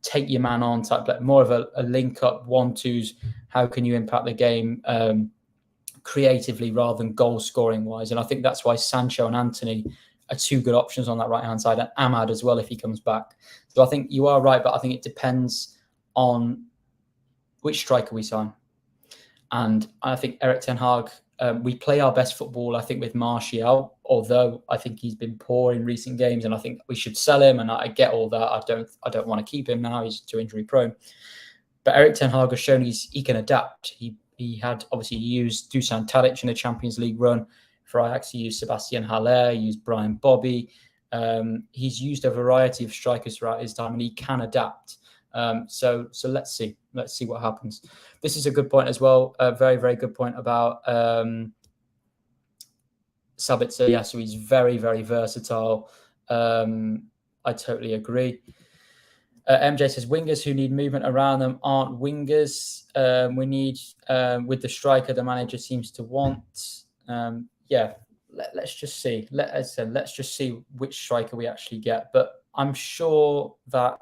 take your man on type player, more of a link-up, 1-2s, how can you impact the game creatively rather than goal-scoring wise. And I think that's why Sancho and Antony are two good options on that right-hand side, and Ahmad as well if he comes back. So I think you are right, but I think it depends on which striker we sign. And I think Erik ten Hag, we play our best football, I think, with Martial, although I think he's been poor in recent games, and I think we should sell him, and I get all that. I don't want to keep him now. He's too injury prone. But Erik ten Hag has shown he can adapt. He used Dusan Tadic in the Champions League run. For Ajax, he used Sebastian Haller, he used Brian Bobby. He's used a variety of strikers throughout his time, and he can adapt. So let's see. Let's see what happens. This is a good point as well. A very, very good point about Sabitzer. Yeah, so he's very, very versatile. I totally agree. MJ says wingers who need movement around them aren't wingers. We need with the striker the manager seems to want. Let's just see. Let's just see which striker we actually get. But I'm sure that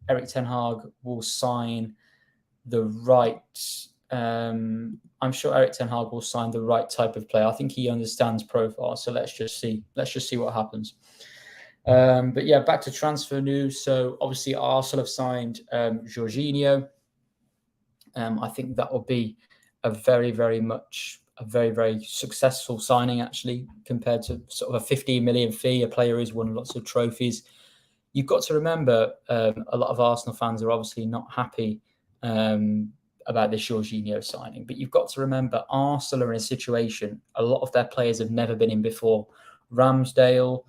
Erik ten Hag will sign the right. I'm sure Erik ten Hag will sign the right type of player. I think he understands profile. So let's just see. Let's just see what happens. But yeah, back to transfer news. So obviously Arsenal have signed Jorginho. I think that will be a very, very much a very, very successful signing, actually, compared to sort of a 15 million fee, a player who's won lots of trophies. You've got to remember, a lot of Arsenal fans are obviously not happy about this Jorginho signing, but you've got to remember Arsenal are in a situation a lot of their players have never been in before. Ramsdale,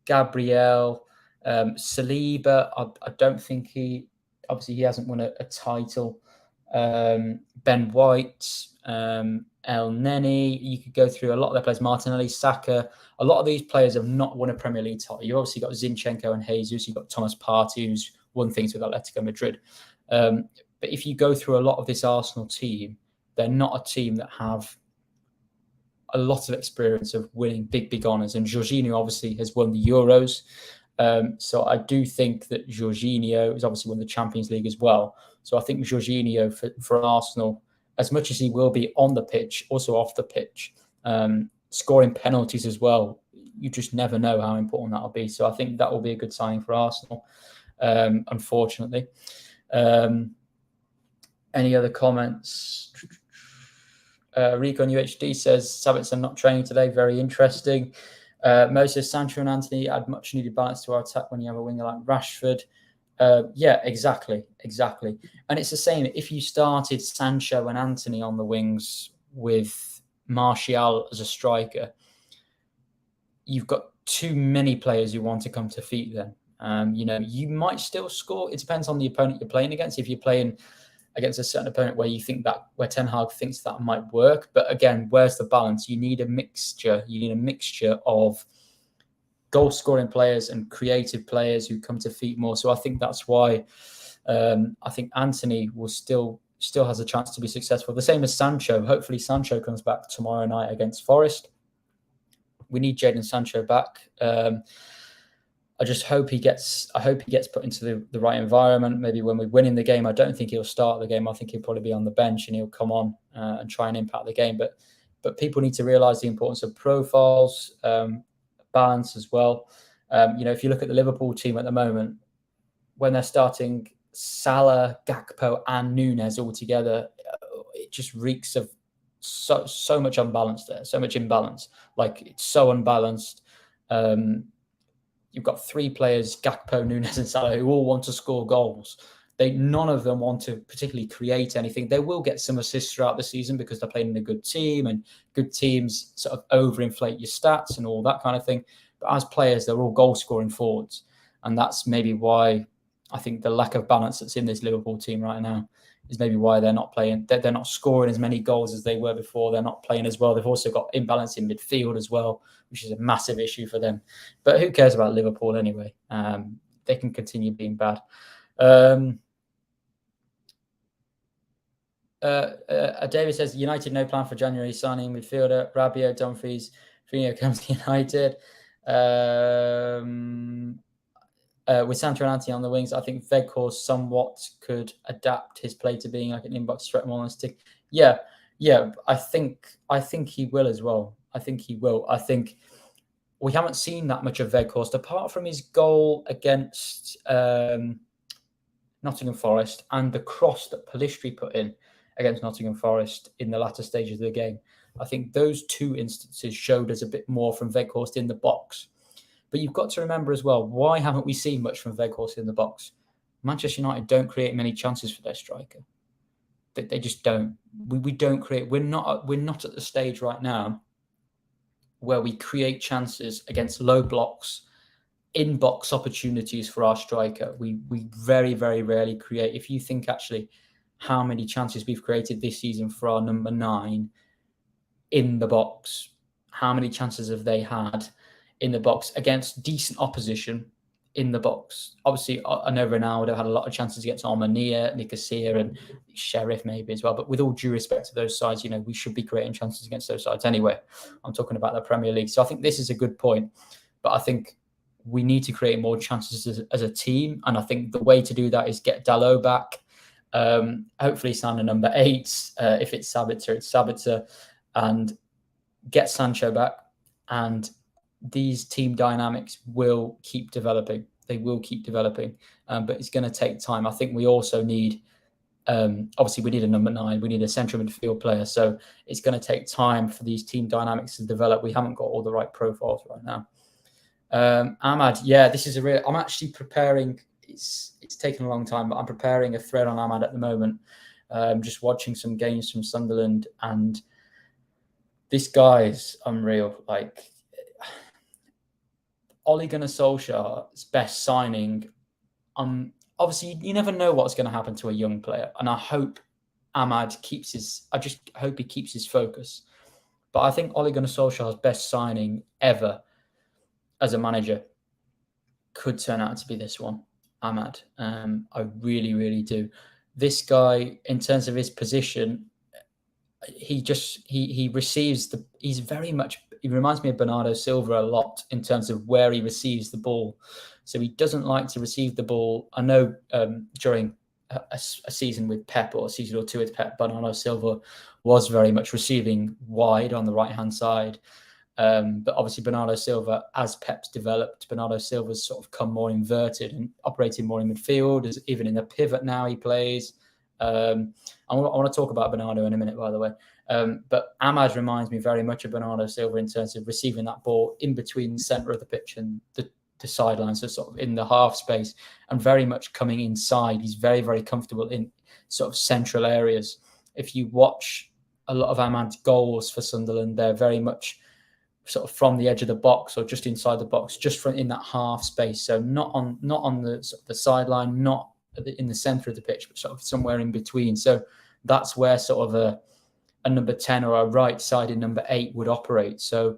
Gabriel, Saliba, I don't think he hasn't won a title. Ben White, El Neni, you could go through a lot of their players, Martinelli, Saka. A lot of these players have not won a Premier League title. You've obviously got Zinchenko and Jesus, you've got Thomas Partey, who's won things with Atletico Madrid. But if you go through a lot of this Arsenal team, they're not a team that have a lot of experience of winning big honours. And Jorginho obviously has won the Euros. So I do think that Jorginho has obviously won the Champions League as well. So I think Jorginho for Arsenal, as much as he will be on the pitch, also off the pitch, scoring penalties as well, you just never know how important that'll be. So I think that will be a good signing for Arsenal, unfortunately. Any other comments? Rico on UHD says, Sabitzer not training today, very interesting. Moses, Sancho and Anthony add much needed balance to our attack when you have a winger like Rashford. Yeah, exactly. And it's the same if you started Sancho and Anthony on the wings with Martial as a striker, you've got too many players who want to come to feet then. You might still score. It depends on the opponent you're playing against. If you're playing against a certain opponent where Ten Hag thinks that might work. But again, where's the balance? You need a mixture. You need a mixture of goal-scoring players and creative players who come to feet more. So I think that's why I think Anthony will still has a chance to be successful. The same as Sancho. Hopefully Sancho comes back tomorrow night against Forest. We need Jadon Sancho back. I hope he gets put into the right environment. Maybe when we're winning the game, I don't think he'll start the game. I think he'll probably be on the bench and he'll come on and try and impact the game. But people need to realise the importance of profiles, balance as well. If you look at the Liverpool team at the moment, when they're starting Salah, Gakpo, and Nunes all together, it just reeks of so much unbalance there, so much imbalance. Like, it's so unbalanced. You've got three players, Gakpo, Nunes, and Salah, who all want to score goals. None of them want to particularly create anything. They will get some assists throughout the season because they're playing in a good team, and good teams sort of overinflate your stats and all that kind of thing. But as players, they're all goal-scoring forwards. And that's maybe why I think the lack of balance that's in this Liverpool team right now is maybe why they're not playing. They're not scoring as many goals as they were before. They're not playing as well. They've also got imbalance in midfield as well, which is a massive issue for them. But who cares about Liverpool anyway? They can continue being bad. David says, United no plan for January signing midfielder. Rabiot, Dumfries, Firmino comes to United. With Sancho and Anthony on the wings, I think Weghorst somewhat could adapt his play to being like an inbox threat more than stick. Yeah. I think he will as well. I think he will. I think we haven't seen that much of Weghorst apart from his goal against Nottingham Forest and the cross that Pellistri put in against Nottingham Forest in the latter stages of the game. I think those two instances showed us a bit more from Weghorst in the box. But you've got to remember as well, why haven't we seen much from Weghorst in the box? Manchester United don't create many chances for their striker. They just don't. We don't create. We're not at the stage right now where we create chances against low blocks, in-box opportunities for our striker. We very, very rarely create. If you think actually how many chances we've created this season for our number 9 in the box, how many chances have they had in the box against decent opposition in the box? Obviously, I know Ronaldo had a lot of chances against Armenia, Nicosia, and Sheriff maybe as well. But with all due respect to those sides, we should be creating chances against those sides anyway. I'm talking about the Premier League. So I think this is a good point. But I think we need to create more chances as a team. And I think the way to do that is get Diallo back. Hopefully sign a number 8. If it's Sabitzer, it's Sabitzer. And get Sancho back. And these team dynamics will keep developing. They will keep developing. But it's going to take time. I think we also need Obviously, we need a number 9. We need a central midfield player. So it's going to take time for these team dynamics to develop. We haven't got all the right profiles right now. Ahmad, yeah, this is a real. I'm actually preparing. It's taken a long time, but I'm preparing a thread on Ahmad at the moment. Just watching some games from Sunderland, and this guy's unreal. Like Ole Gunnar Solskjaer's best signing. Obviously, you never know what's going to happen to a young player, and I hope Ahmad keeps his. I just hope he keeps his focus. But I think Ole Gunnar Solskjaer's best signing ever as a manager could turn out to be this one, Ahmad. I really, really do. This guy, in terms of his position, he receives the. He's very much. He reminds me of Bernardo Silva a lot in terms of where he receives the ball. So he doesn't like to receive the ball. I know during a season with Pep or a season or two with Pep, Bernardo Silva was very much receiving wide on the right-hand side. But obviously Bernardo Silva, as Pep's developed, Bernardo Silva's sort of come more inverted and operating more in midfield. Even in the pivot now he plays. I want to talk about Bernardo in a minute, by the way. But Ahmad reminds me very much of Bernardo Silva in terms of receiving that ball in between the centre of the pitch and the sidelines, so sort of in the half space, and very much coming inside. He's very, very comfortable in sort of central areas. If you watch a lot of Ahmad's goals for Sunderland, they're very much sort of from the edge of the box or just inside the box, just from in that half space. So not on the sort of the sideline, not in the centre of the pitch, but sort of somewhere in between. So that's where sort of a number 10 or a right-sided number 8 would operate. So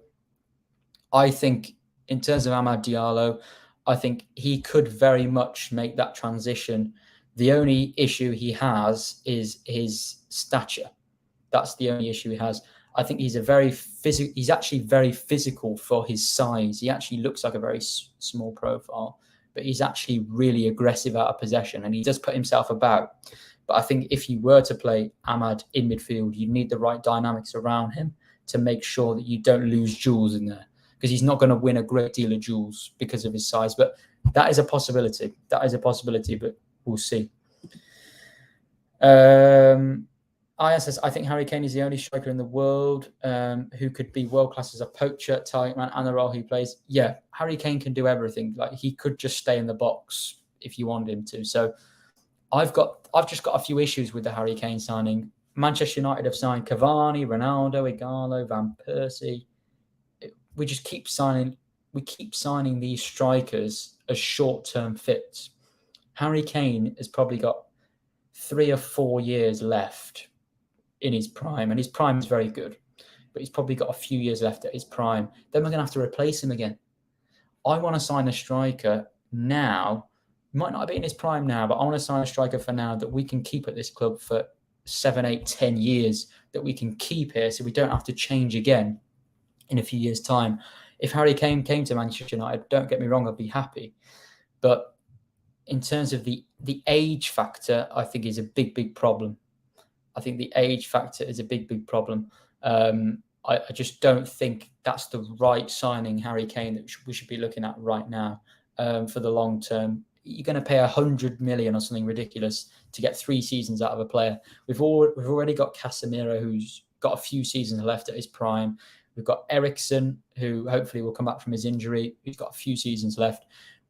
I think in terms of Amad Diallo, I think he could very much make that transition. The only issue he has is his stature. That's the only issue he has. I think he's he's actually very physical for his size. He actually looks like a very small profile, but he's actually really aggressive out of possession, and he does put himself about. But I think if you were to play Ahmad in midfield, you need the right dynamics around him to make sure that you don't lose duels in there, because he's not going to win a great deal of duels because of his size. But that is a possibility. That is a possibility, but we'll see. ISS, I think Harry Kane is the only striker in the world who could be world-class as a poacher, target man, and the role he plays. Yeah, Harry Kane can do everything. Like, he could just stay in the box if you wanted him to. So I've just got a few issues with the Harry Kane signing. Manchester United have signed Cavani, Ronaldo, Igalo, Van Persie. We just keep signing. We keep signing these strikers as short-term fits. Harry Kane has probably got 3 or 4 years left in his prime, and his prime is very good, but he's probably got a few years left at his prime. Then we're going to have to replace him again. I want to sign a striker now. He might not be in his prime now, but I want to sign a striker for now that we can keep at this club for 7, 8, 10 years, that we can keep here so we don't have to change again in a few years' time. If Harry Kane came to Manchester United, don't get me wrong, I'd be happy. But in terms of the age factor, I think is a big, big problem. I think the age factor is a big, big problem. I just don't think that's the right signing, Harry Kane, that we should be looking at right now for the long term. You're going to pay 100 million or something ridiculous to get 3 seasons out of a player. We've already got Casemiro, who's got a few seasons left at his prime. We've got Eriksen, who hopefully will come back from his injury. He's got a few seasons left.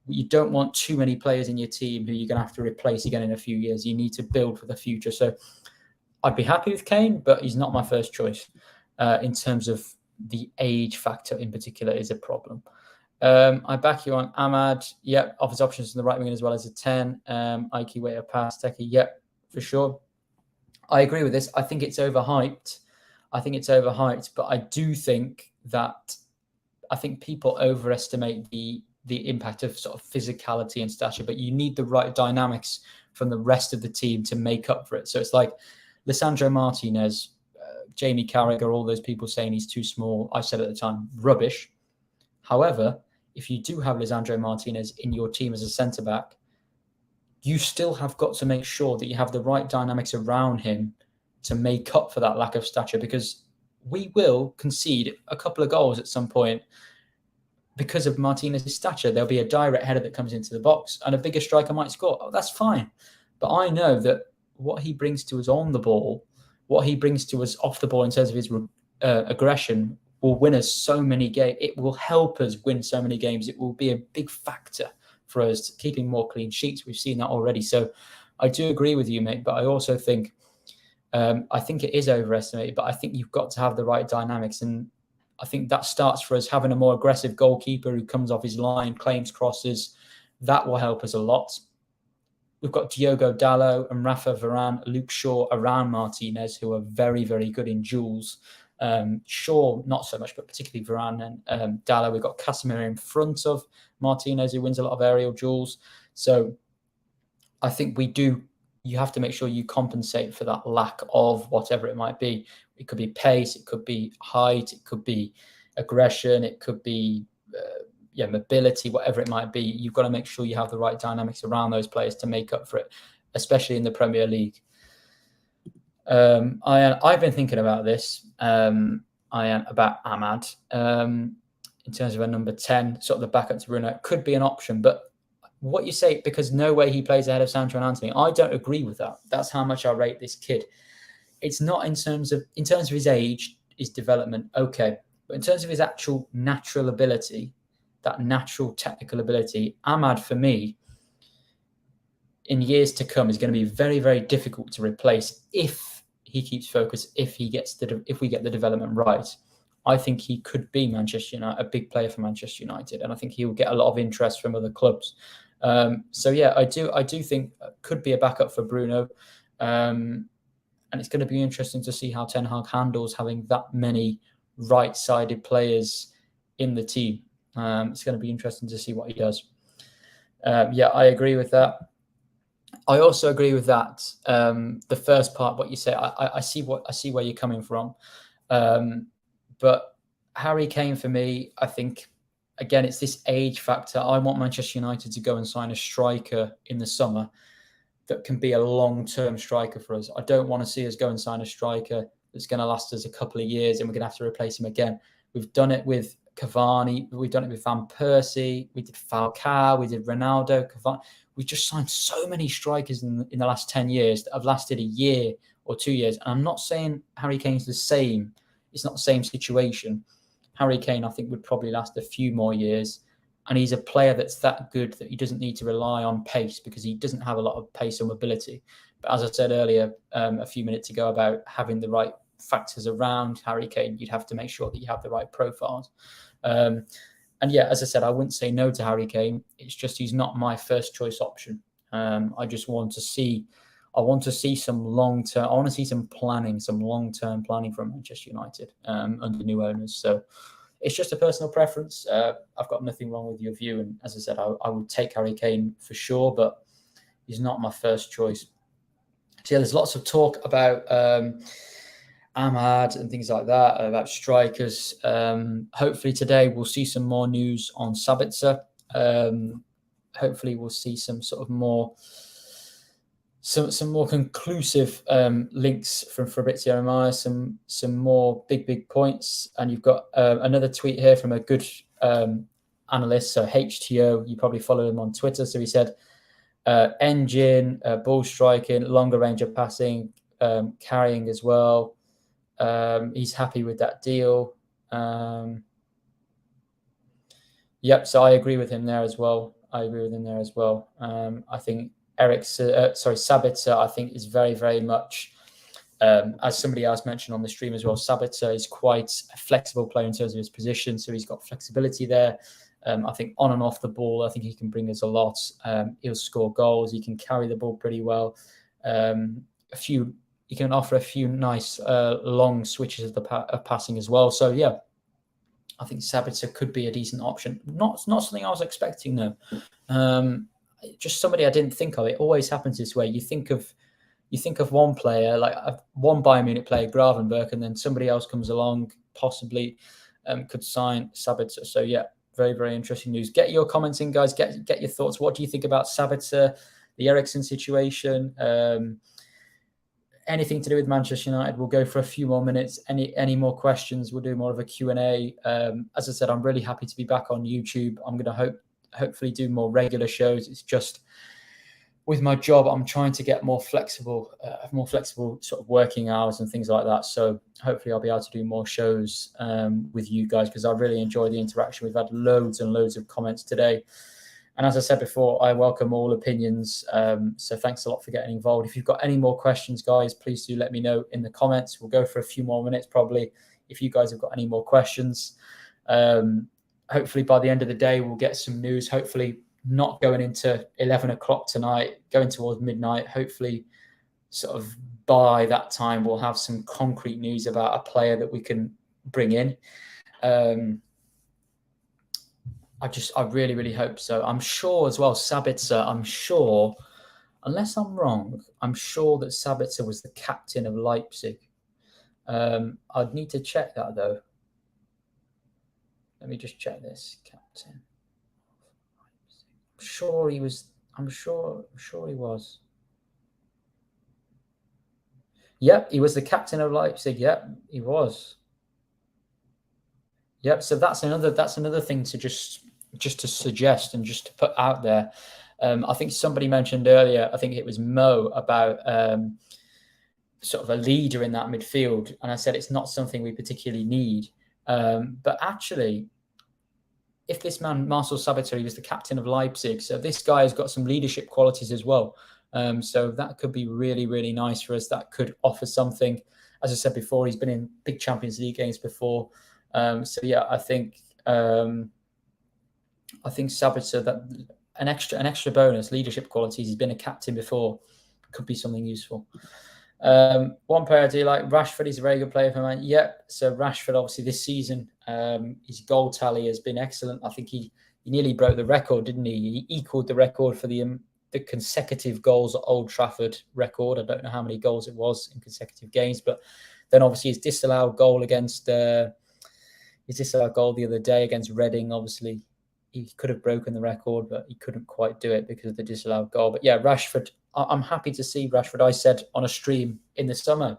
You don't want too many players in your team who you're going to have to replace again in a few years. You need to build for the future. So I'd be happy with Kane, but he's not my first choice. In terms of the age factor in particular is a problem. I back you on Ahmad. Yep, offers options in the right wing as well as a 10. Ike way a pass. Techie, yep, for sure. I agree with this. I think it's overhyped. But I do think that people overestimate the impact of sort of physicality and stature, but you need the right dynamics from the rest of the team to make up for it. So it's like Lisandro Martinez, Jamie Carragher, all those people saying he's too small. I said at the time, rubbish. However, if you do have Lisandro Martinez in your team as a centre-back, you still have got to make sure that you have the right dynamics around him to make up for that lack of stature, because we will concede a couple of goals at some point because of Martinez's stature. There'll be a direct header that comes into the box and a bigger striker might score. Oh, that's fine. But I know that what he brings to us on the ball, what he brings to us off the ball in terms of his aggression will win us so many games. It will help us win so many games. It will be a big factor for us keeping more clean sheets. We've seen that already. So I do agree with you, mate, but I also think it is overestimated, but I think you've got to have the right dynamics. And I think that starts for us having a more aggressive goalkeeper who comes off his line, claims crosses. That will help us a lot. We've got Diogo Dallo and Rafa Varane, Luke Shaw around Martinez, who are very, very good in duels. Shaw, not so much, but particularly Varane and Dallo. We've got Casemiro in front of Martinez, who wins a lot of aerial duels. So I think you have to make sure you compensate for that lack of whatever it might be. It could be pace, it could be height, it could be aggression, it could be mobility, whatever it might be. You've got to make sure you have the right dynamics around those players to make up for it, especially in the Premier League. I've been thinking about this. About Ahmad in terms of a number 10, sort of the backup to Bruno. It could be an option, but what you say, because no way he plays ahead of Sancho and Anthony, I don't agree with that. That's how much I rate this kid. It's not in terms of his age, his development, okay, but in terms of his actual natural ability, that natural technical ability, Ahmad for me, in years to come, is going to be very, very difficult to replace if he keeps focused. If we get the development right, I think he could be Manchester United, a big player for Manchester United, and I think he will get a lot of interest from other clubs. So yeah, I do think could be a backup for Bruno, and it's going to be interesting to see how Ten Hag handles having that many right-sided players in the team. It's going to be interesting to see what he does. Yeah, I agree with that. I also agree with that. The first part, what you say, I see where you're coming from, but Harry Kane for me, I think. Again, it's this age factor. I want Manchester United to go and sign a striker in the summer that can be a long-term striker for us. I don't want to see us go and sign a striker that's going to last us a couple of years and we're going to have to replace him again. We've done it with Cavani. We've done it with Van Persie. We did Falcao. We did Ronaldo. Cavani. We've just signed so many strikers in the last 10 years that have lasted a year or 2 years. And I'm not saying Harry Kane's the same. It's not the same situation. Harry Kane, I think, would probably last a few more years. And he's a player that's that good that he doesn't need to rely on pace because he doesn't have a lot of pace or mobility. But as I said earlier, a few minutes ago, about having the right factors around Harry Kane, you'd have to make sure that you have the right profiles. And yeah, as I said, I wouldn't say no to Harry Kane. It's just he's not my first choice option. I just want to see some long-term. I want to see some long-term planning from Manchester United under new owners. So it's just a personal preference. I've got nothing wrong with your view, and as I said, I would take Harry Kane for sure, but he's not my first choice. So yeah, there's lots of talk about Ahmad and things like that, about strikers. Hopefully today we'll see some more news on Sabitzer. Hopefully we'll see some more conclusive links from Fabrizio Romano, some more big points. And you've got another tweet here from a good analyst, so HTO. You probably follow him on Twitter. So he said, engine, ball striking, longer range of passing, carrying as well. He's happy with that deal. Yep, so I agree with him there as well. I think Sabitzer, I think, is very, very much, as somebody else mentioned on the stream as well, Sabitzer is quite a flexible player in terms of his position, so he's got flexibility there. I think on and off the ball, I think he can bring us a lot. He'll score goals. He can carry the ball pretty well. He can offer a few nice long switches of passing as well. So yeah, I think Sabitzer could be a decent option. Not something I was expecting though. Just somebody I didn't think of. It always happens this way. You think of one player, like one Bayern Munich player, Gravenberch, and then somebody else comes along, possibly could sign Sabitzer. So yeah, very, very interesting news. Get your comments in, guys. Get your thoughts. What do you think about Sabitzer, the Eriksen situation? Anything to do with Manchester United? We'll go for a few more minutes. Any more questions? We'll do more of a Q&A. As I said, I'm really happy to be back on YouTube. I'm going to hopefully do more regular shows. It's just with my job, I'm trying to get more flexible sort of working hours and things like that. So hopefully I'll be able to do more shows with you guys, because I really enjoy the interaction. We've had loads and loads of comments today. And as I said before, I welcome all opinions. So thanks a lot for getting involved. If you've got any more questions, guys, please do let me know in the comments. We'll go for a few more minutes probably if you guys have got any more questions. Hopefully by the end of the day, we'll get some news. Hopefully not going into 11 o'clock tonight, going towards midnight. Hopefully sort of by that time, we'll have some concrete news about a player that we can bring in. I really, really hope so. I'm sure as well, Sabitzer, I'm sure, unless I'm wrong, I'm sure that Sabitzer was the captain of Leipzig. I'd need to check that though. Let me just check this. Captain. I'm sure he was. I'm sure he was. Yep, he was the captain of Leipzig. Yep, he was. Yep. So that's another thing to just to suggest and just to put out there. I think somebody mentioned earlier, I think it was Mo, about sort of a leader in that midfield, and I said it's not something we particularly need. But actually, if this man, Marcel Sabitzer, he was the captain of Leipzig, so this guy has got some leadership qualities as well. So that could be really, really nice for us. That could offer something. As I said before, he's been in big Champions League games before. So yeah, I think Sabitzer, that an extra bonus, leadership qualities. He's been a captain before, could be something useful. One player I do like, Rashford. He's a very good player for man. Yep. So Rashford, obviously this season, his goal tally has been excellent. I think he nearly broke the record, didn't he? He equaled the record for the consecutive goals at Old Trafford record. I don't know how many goals it was in consecutive games, but then obviously his disallowed goal against the other day against Reading, obviously he could have broken the record, but he couldn't quite do it because of the disallowed goal. But yeah, Rashford, I'm happy to see Rashford. I said on a stream in the summer,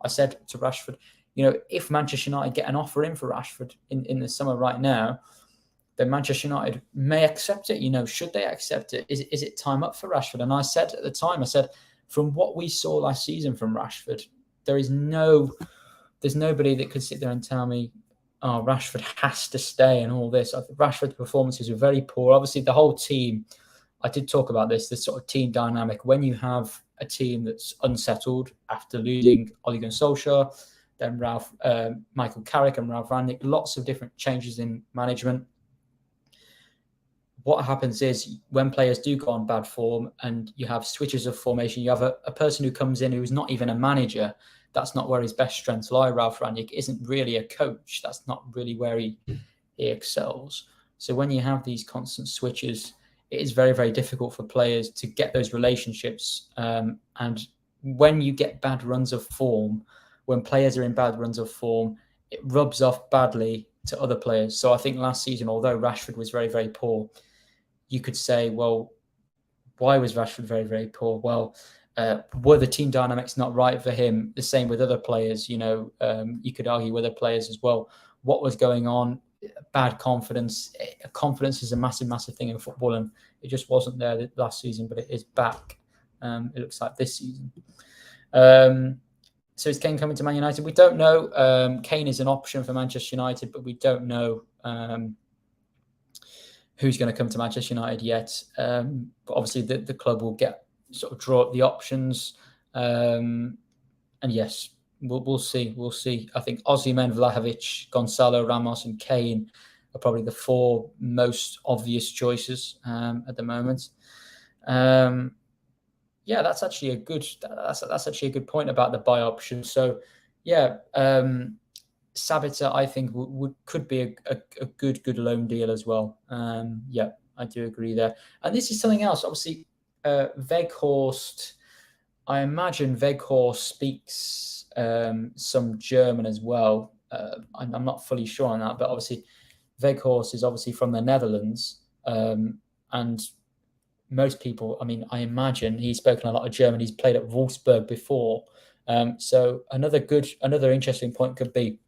I said to Rashford, if Manchester United get an offer in for Rashford in the summer right now, then Manchester United may accept it. Should they accept it? Is it time up for Rashford? And I said at the time, from what we saw last season from Rashford, there's nobody that could sit there and tell me, oh, Rashford has to stay and all this. I think Rashford's performances were very poor. Obviously, the whole team, I did talk about this sort of team dynamic. When you have a team that's unsettled after losing Ole Gunnar Solskjaer, then Michael Carrick and Ralph Rangnick, lots of different changes in management. What happens is when players do go on bad form and you have switches of formation, you have a person who comes in who's not even a manager. That's not where his best strengths lie. Ralph Rangnick isn't really a coach. That's not really where he excels. So when you have these constant switches, it is very, very difficult for players to get those relationships. And when you get bad runs of form, when players are in bad runs of form, it rubs off badly to other players. So I think last season, although Rashford was very, very poor, you could say, well, why was Rashford very, very poor? Well, were the team dynamics not right for him? The same with other players, you could argue with other players as well. What was going on? Bad confidence. Confidence is a massive, massive thing in football, and it just wasn't there last season, but it is back. It looks like this season. So is Kane coming to Man United? We don't know. Kane is an option for Manchester United, but we don't know who's going to come to Manchester United yet. But obviously the club will draw up the options. And yes, we'll see. We'll see. I think Osimhen, Vlahovic, Gonzalo, Ramos and Kane are probably the four most obvious choices at the moment. Yeah, that's actually a good point about the buy option. So yeah, Sabitzer, I think could be a good loan deal as well. Yeah, I do agree there. And this is something else. Obviously, Weghorst. I imagine Weghorst speaks some German as well. I'm not fully sure on that, but obviously Weghorst is obviously from the Netherlands, and most people, I imagine he's spoken a lot of German. He's played at Wolfsburg before. So another interesting point could be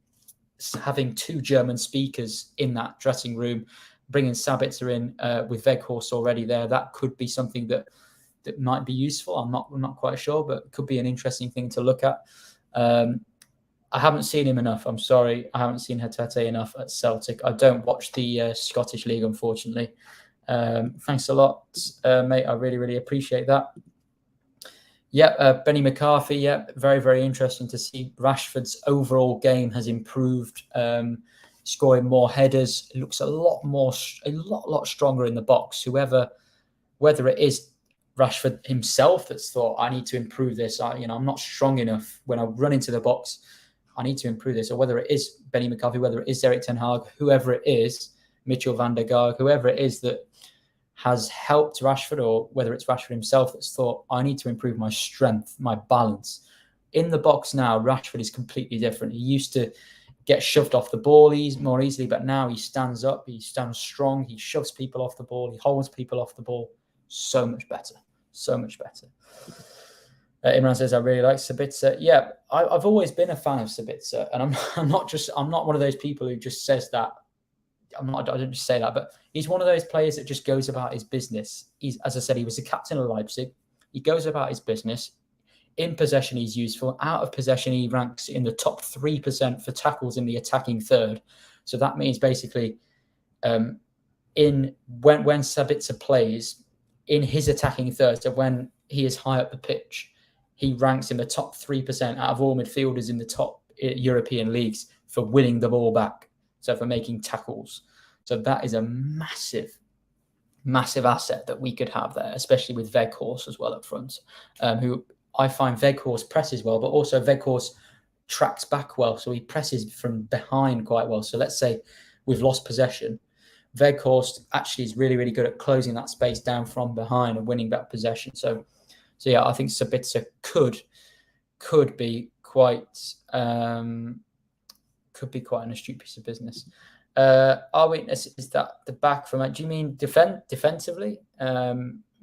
having two German speakers in that dressing room, bringing Sabitzer in with Weghorst already there. That could be something that that might be useful. I'm not quite sure, but it could be an interesting thing to look at. I haven't seen him enough. I'm sorry. I haven't seen Hatete enough at Celtic. I don't watch the Scottish League, unfortunately. Thanks a lot, mate. I really, really appreciate that. Yeah, Benny McCarthy. Yeah, very, very interesting to see. Rashford's overall game has improved, scoring more headers. It looks a lot stronger in the box. Whether it is Rashford himself that's thought, I need to improve this. I'm not strong enough when I run into the box. I need to improve this. Or whether it is Benny McCarthy, whether it is Erik ten Hag, whoever it is, Mitchell van der Gaag, whoever it is that has helped Rashford, or whether it's Rashford himself that's thought, I need to improve my strength, my balance. In the box now, Rashford is completely different. He used to get shoved off the ball more easily, but now he stands up, he stands strong, he shoves people off the ball, he holds people off the ball. So much better. So much better. Imran says, I really like Sabitzer. Yeah, I've always been a fan of Sabitzer, and I'm not one of those people who just says that. I don't just say that, but he's one of those players that just goes about his business. As I said, he was the captain of Leipzig. He goes about his business. In possession, he's useful. Out of possession, he ranks in the top 3% for tackles in the attacking third. So that means basically, when Sabitzer plays in his attacking third, so when he is high up the pitch, he ranks in the top 3% out of all midfielders in the top European leagues for winning the ball back. So for making tackles. So that is a massive, massive asset that we could have there, especially with Weghorst as well up front, who I find Weghorst presses well, but also Weghorst tracks back well. So he presses from behind quite well. So let's say we've lost possession. Weghorst actually is really, really good at closing that space down from behind and winning back possession. So yeah, I think Sabitzer could be quite an astute piece of business. Our weakness is that the back from it. Do you mean defensively?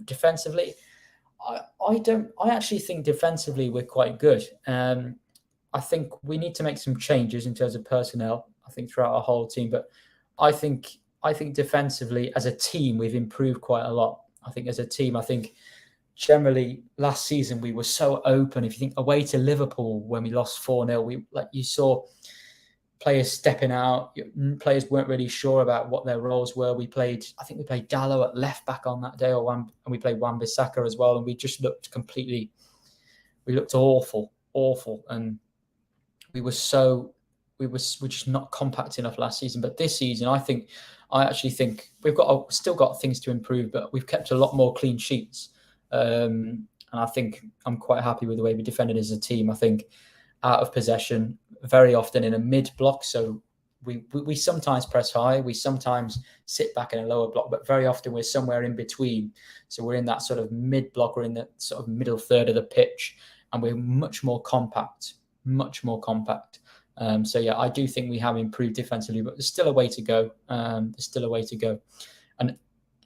Defensively, I actually think defensively we're quite good. I think we need to make some changes in terms of personnel. I think throughout our whole team, but I think defensively as a team we've improved quite a lot. I think as a team, generally last season we were so open. If you think away to Liverpool when we lost 4-0, you saw players stepping out. Players weren't really sure about what their roles were. I think we played Diallo at left back on that day, and we played Wan-Bissaka as well, and we just looked awful, and we were just not compact enough last season. But this season, I actually think we've still got things to improve, but we've kept a lot more clean sheets. And I think I'm quite happy with the way we defended as a team. I think out of possession, very often in a mid block. So we sometimes press high, we sometimes sit back in a lower block, but very often we're somewhere in between. So we're in that sort of mid block, we're in the sort of middle third of the pitch, and we're much more compact. So yeah, I do think we have improved defensively, but there's still a way to go. And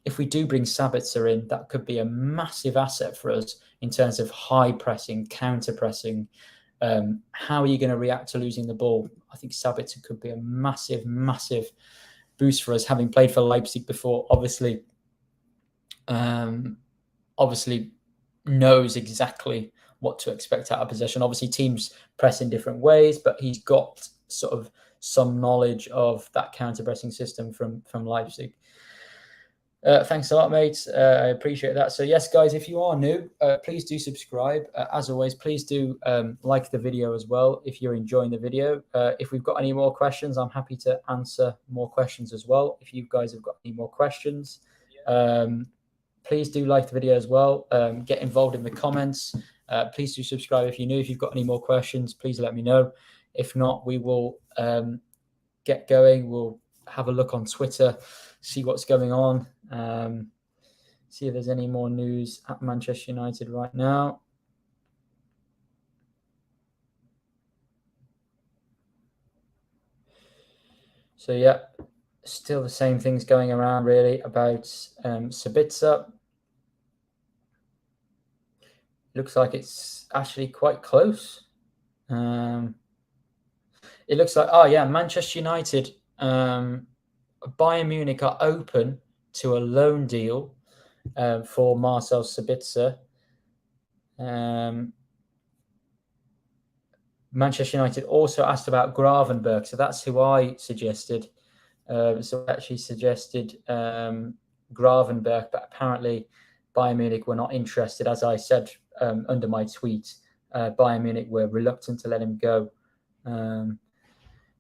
if we do bring Sabitzer in, that could be a massive asset for us in terms of high pressing, counter pressing. How are you going to react to losing the ball? I think Sabitzer could be a massive, massive boost for us, having played for Leipzig before. Obviously knows exactly what to expect out of possession. Obviously, teams press in different ways, but he's got sort of some knowledge of that counter-pressing system from Leipzig. Thanks a lot, mate. I appreciate that. So yes, guys, if you are new, please do subscribe. As always, please do like the video as well if you're enjoying the video. If we've got any more questions, I'm happy to answer more questions as well. If you guys have got any more questions, please do like the video as well. Get involved in the comments. Please do subscribe if you're new. If you've got any more questions, please let me know. If not, we will get going. We'll have a look on Twitter, see what's going on, see if there's any more news at Manchester United right now. So yeah, still the same things going around really about Sabitzer. Looks like it's actually quite close. It looks like, Manchester United, Bayern Munich are open to a loan deal for Marcel Sabitzer. Manchester United also asked about Gravenberg, so that's who I suggested. So I actually suggested Gravenberg, but apparently Bayern Munich were not interested. As I said under my tweet, Bayern Munich were reluctant to let him go.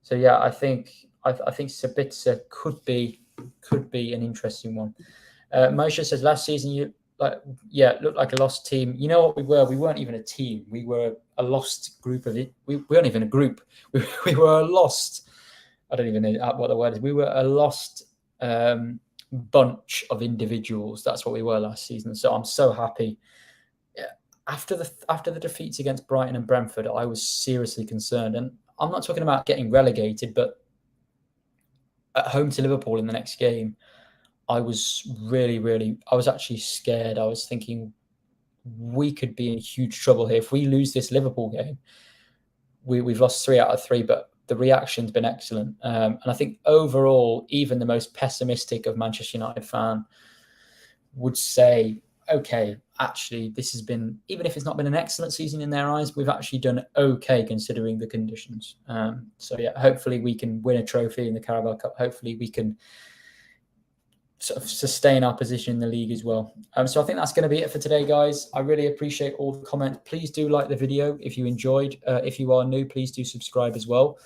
So yeah, I think Sabitzer could be an interesting one. Moshe says last season you looked like a lost team. You know what we were? We weren't even a team. We were a lost group of it. We weren't even a group. We were a lost. I don't even know what the word is. We were a lost bunch of individuals. That's what we were last season. So I'm so happy. After the defeats against Brighton and Brentford, I was seriously concerned. And I'm not talking about getting relegated, but at home to Liverpool in the next game, I was I was actually scared. I was thinking we could be in huge trouble here. If we lose this Liverpool game, we've lost 3 out of 3, but the reaction's been excellent. And I think overall, even the most pessimistic of Manchester United fan would say, okay, actually, this has been, even if it's not been an excellent season in their eyes, we've actually done okay considering the conditions. So yeah, hopefully we can win a trophy in the Carabao Cup. Hopefully we can sort of sustain our position in the league as well. So I think that's going to be it for today, guys. I really appreciate all the comments. Please do like the video if you enjoyed. If you are new, please do subscribe as well.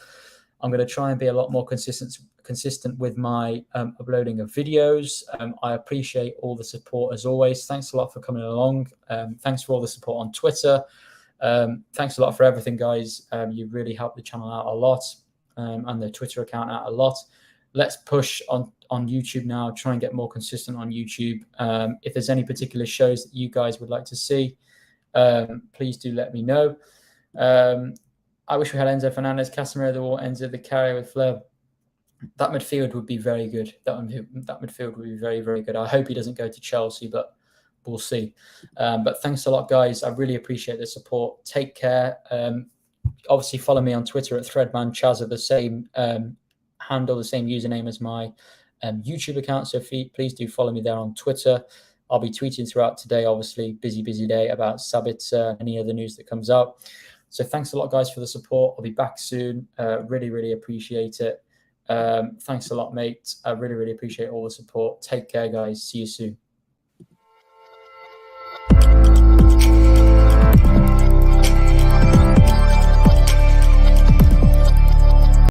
I'm going to try and be a lot more consistent with my uploading of videos. I appreciate all the support as always. Thanks a lot for coming along. Thanks for all the support on Twitter. Thanks a lot for everything, guys. You really helped the channel out a lot, and the Twitter account out a lot. Let's push on YouTube now, try and get more consistent on YouTube. If there's any particular shows that you guys would like to see, please do let me know. I wish we had Enzo Fernandez, Casemiro, or Enzo the carrier with flair. That midfield would be very good. That midfield would be very, very good. I hope he doesn't go to Chelsea, but we'll see. But thanks a lot, guys. I really appreciate the support. Take care. Obviously, follow me on Twitter at ThreadmanChaz, the same handle, the same username as my YouTube account. So please do follow me there on Twitter. I'll be tweeting throughout today, obviously, busy day about Sabitzer, any other news that comes out. So thanks a lot, guys, for the support. I'll be back soon. Really appreciate it. Thanks a lot, mate. I really appreciate all the support. Take care, guys. See you soon.